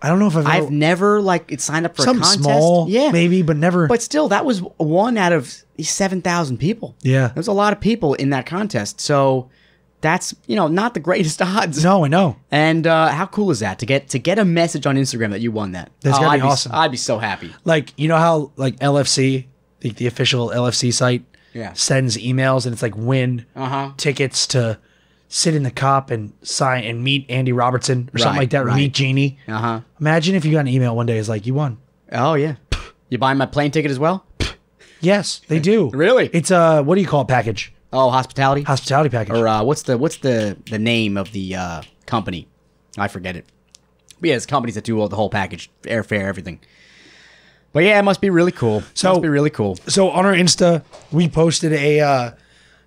don't know if I've never signed up for a something contest. small, Yeah, maybe, but never. But still, that was one out of 7,000 people. Yeah. There's a lot of people in that contest. So that's, not the greatest odds. No, I know. And how cool is that to get a message on Instagram that you won that? That's gotta I'd be awesome. I'd be so happy. Like, you know how like LFC, the official LFC site, sends emails and it's like win tickets to sit in the Cop and sign and meet Andy Robertson or something Right, like that, or right. meet Genie. Imagine if you got an email one day, it's like, you won. Oh yeah. You buying my plane ticket as well? Yes, they do. Really? It's a, what do you call it, package? Oh, hospitality. Hospitality package. Or what's the name of the company? I forget it. But yeah, it's companies that do the whole package, airfare, everything. But yeah, it must be really cool. Must be really cool. So on our Insta, we posted a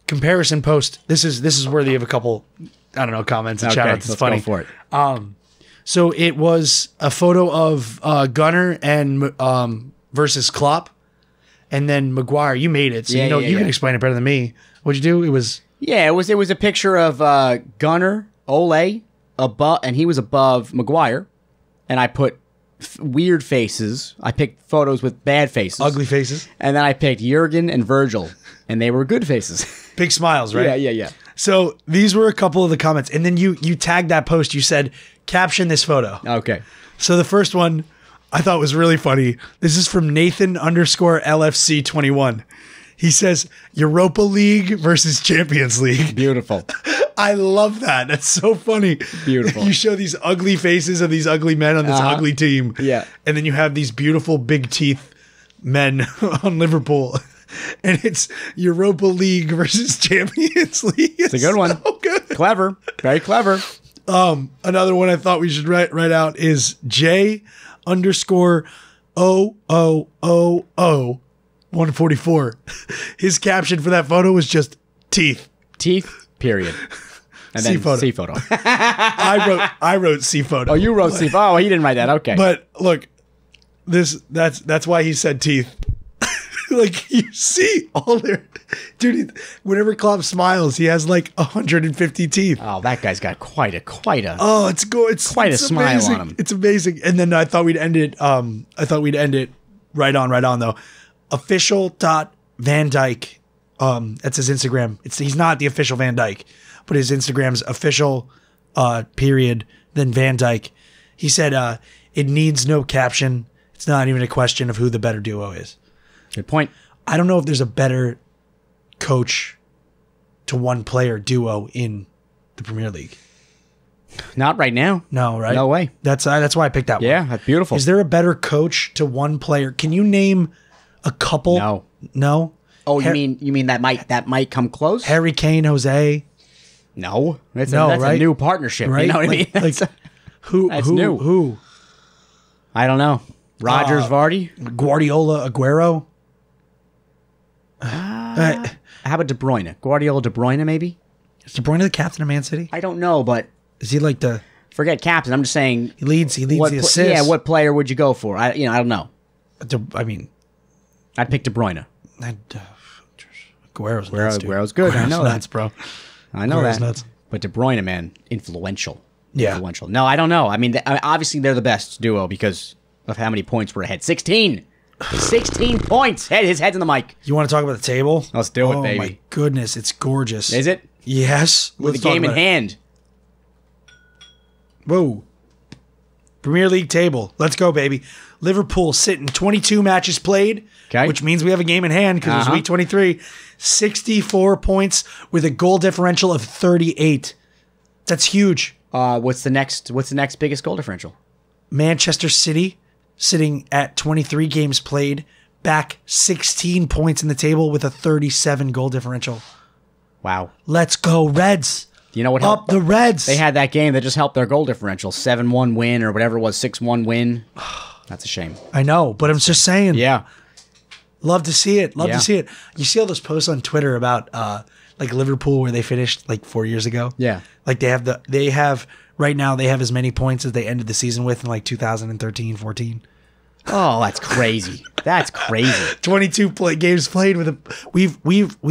comparison post. This is worthy of a couple, I don't know, comments and shout outs. It's let's funny. go for it. So it was a photo of Gunner and versus Klopp, and then Maguire. You made it, so you can explain it better than me. What'd you do? It was it was a picture of Gunner Ole above, and he was above Maguire, and I put weird faces. I picked photos with bad faces, ugly faces, and then I picked Jurgen and Virgil, and they were good faces. big smiles, right? Yeah. So these were a couple of the comments, and then you tagged that post. You said, "Caption this photo." Okay. So the first one I thought was really funny. This is from Nathan_LFC21. He says, Europa League versus Champions League. Beautiful. I love that. That's so funny. Beautiful. You show these ugly faces of these ugly men on this ugly team. Yeah. And then you have these beautiful big teeth men on Liverpool. And it's Europa League versus Champions League. It's a good one. So good. Clever. Very clever. Another one I thought we should write out is J_OOOO144. His caption for that photo was just teeth. Teeth, period. And C then photo. C photo. I wrote C photo. Oh, you wrote C photo. Oh, he didn't write that. Okay. But look, that's why he said teeth. Like you see all their dude. Whenever Klopp smiles, he has like 150 teeth. Oh, that guy's got quite a. Oh, it's good. It's quite it's a smile amazing. on him. It's amazing. And then I thought we'd end it. Right on though. Official.Van Dyke. That's his Instagram. He's not the official Van Dyke, but his Instagram's official period. Then Van Dyke. He said it needs no caption. It's not even a question of who the better duo is. Good point. I don't know if there's a better coach to one player duo in the Premier League? Not right now. No, right? No way. That's why I picked that one. Yeah, that's beautiful. Is there a better coach to one player? Can you name a couple? No. No? Oh, you mean that might come close? Harry Kane, Jose? No. That's right? a new partnership. Right? You know what I mean? Like, who? That's new. Who? I don't know. Rogers, Vardy? Guardiola, Aguero? How about De Bruyne? Guardiola, De Bruyne, maybe? Is De Bruyne the captain of Man City? I don't know, but Is he like the... forget captain. I'm just saying. He leads the assists. Yeah, what player would you go for? I don't know. I mean... I'd pick De Bruyne. Aguero's nuts, dude. Aguero's good. I know that. nuts, bro. I know Aguero's that. nuts. But De Bruyne, man, influential. Yeah. Influential. No, I don't know. I mean, obviously they're the best duo because of how many points we're ahead. 16. 16 points. His head's in the mic. You want to talk about the table? Let's do it, Oh, baby. my goodness. It's gorgeous. Is it? Yes. With Let's the game talk in about it. hand. Whoa. Premier League table. Let's go, baby. Liverpool sitting 22 matches played, Okay. which means we have a game in hand because it's week 23. 64 points with a goal differential of 38. That's huge. What's the next biggest goal differential? Manchester City sitting at 23 games played, back 16 points in the table with a 37 goal differential. Wow. Let's go, Reds. You know what Up helped? the Reds. They had that game that just helped their goal differential. 7-1 win or whatever it was, 6-1 win. That's a shame. I know, but I'm just saying. Yeah. Love to see it. Love Yeah. to see it. You see all those posts on Twitter about like Liverpool where they finished like 4 years ago? Yeah. Like they have right now they have as many points as they ended the season with in like 2013, 14. Oh, that's crazy. That's crazy. 22 games played with a we've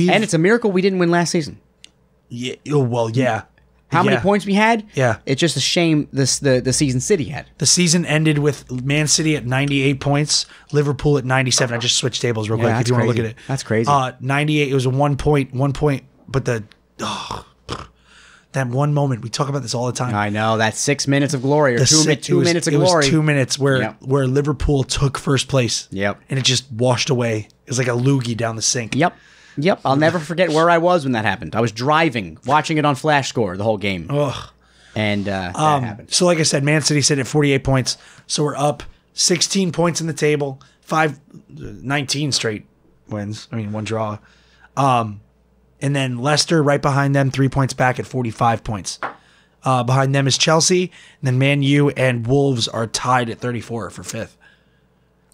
And it's a miracle we didn't win last season. yeah, oh, well, yeah. How many Yeah. points we had? Yeah. It's just a shame the season City had. The season ended with Man City at 98 points, Liverpool at 97. I just switched tables real quick if that's you want to look crazy. at it. That's crazy. 98, it was a 1 point, but that one moment, we talk about this all the time. I know. That's 6 minutes of glory or The 2 six- it was- minutes of it glory. was 2 minutes where Yep. where Liverpool took first place. Yep. And it just washed away. It was like a loogie down the sink. Yep. I'll never forget where I was when that happened. I was driving, watching it on Flash Score the whole game. Ugh. And that happened. So like I said, Man City sit at 48 points. So we're up 16 points in the table. 19 straight wins. I mean, one draw. And then Leicester right behind them, 3 points back at 45 points. Behind them is Chelsea. And then Man U and Wolves are tied at 34 for fifth.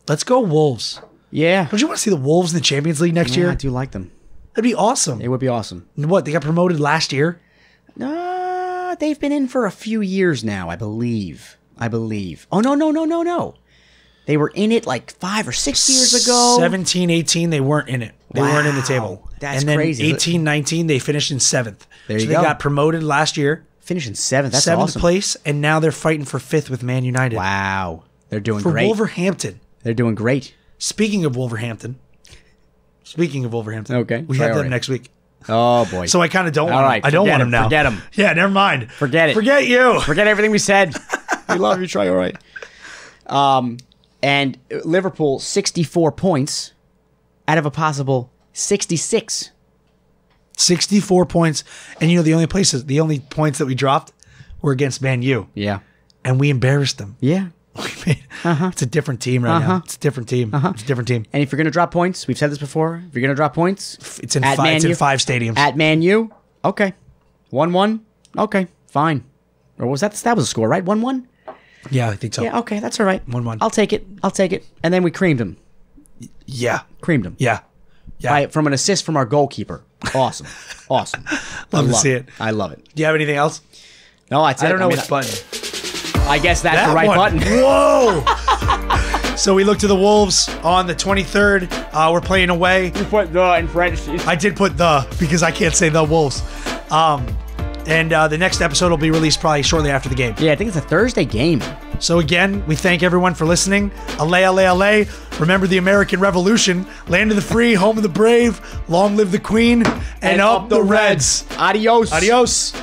Let's go Wolves. Yeah. Don't you want to see the Wolves in the Champions League next Yeah, year? I do like them. That'd be awesome. It would be awesome. What, they got promoted last year? They've been in for a few years now, I believe. Oh, no. They were in it like 5 or 6 years ago. 17, 18, they weren't in it. They weren't in the table. That's and then crazy. 18, 19, they finished in 7th. There you so they go. got promoted last year. Finishing 7th. That's 7th awesome. place, and now they're fighting for 5th with Man United. Wow. They're doing For great. Wolverhampton. They're doing great. Speaking of Wolverhampton. Okay, We have priority. them next week. Oh, boy. So I kind of don't All want right, him. I don't forget want him, him now. forget him. Yeah, never mind. Forget it. Forget you. Forget everything we said. We love you, Trey. All right. And Liverpool, 64 points out of a possible 66. 64 points. And you know, the only points that we dropped were against Man U. Yeah. And we embarrassed them. Yeah. It's a different team right now. It's a different team. It's a different team. And if you're going to drop points, we've said this before, if you're going to drop points, It's in at five. Man It's in U- 5 stadiums. At Man U, okay. 1-1, okay, fine. Or was that was a score, right? 1-1? Yeah, I think so. Yeah, okay, that's all right. 1-1. I'll take it. And then we creamed him. Yeah. Yeah. From an assist from our goalkeeper. Awesome. Love to see it. I love it. Do you have anything else? No, that's it. I don't know mean, which button. I guess that's That the right one. button. Whoa! So we look to the Wolves on the 23rd. We're playing away. You put the in French. I did put the because I can't say the Wolves. And the next episode will be released probably shortly after the game. Yeah, I think it's a Thursday game. So again, we thank everyone for listening. Allay, allay, allay. Remember the American Revolution. Land of the free, home of the brave. Long live the Queen. And up the Reds. Adios. Adios.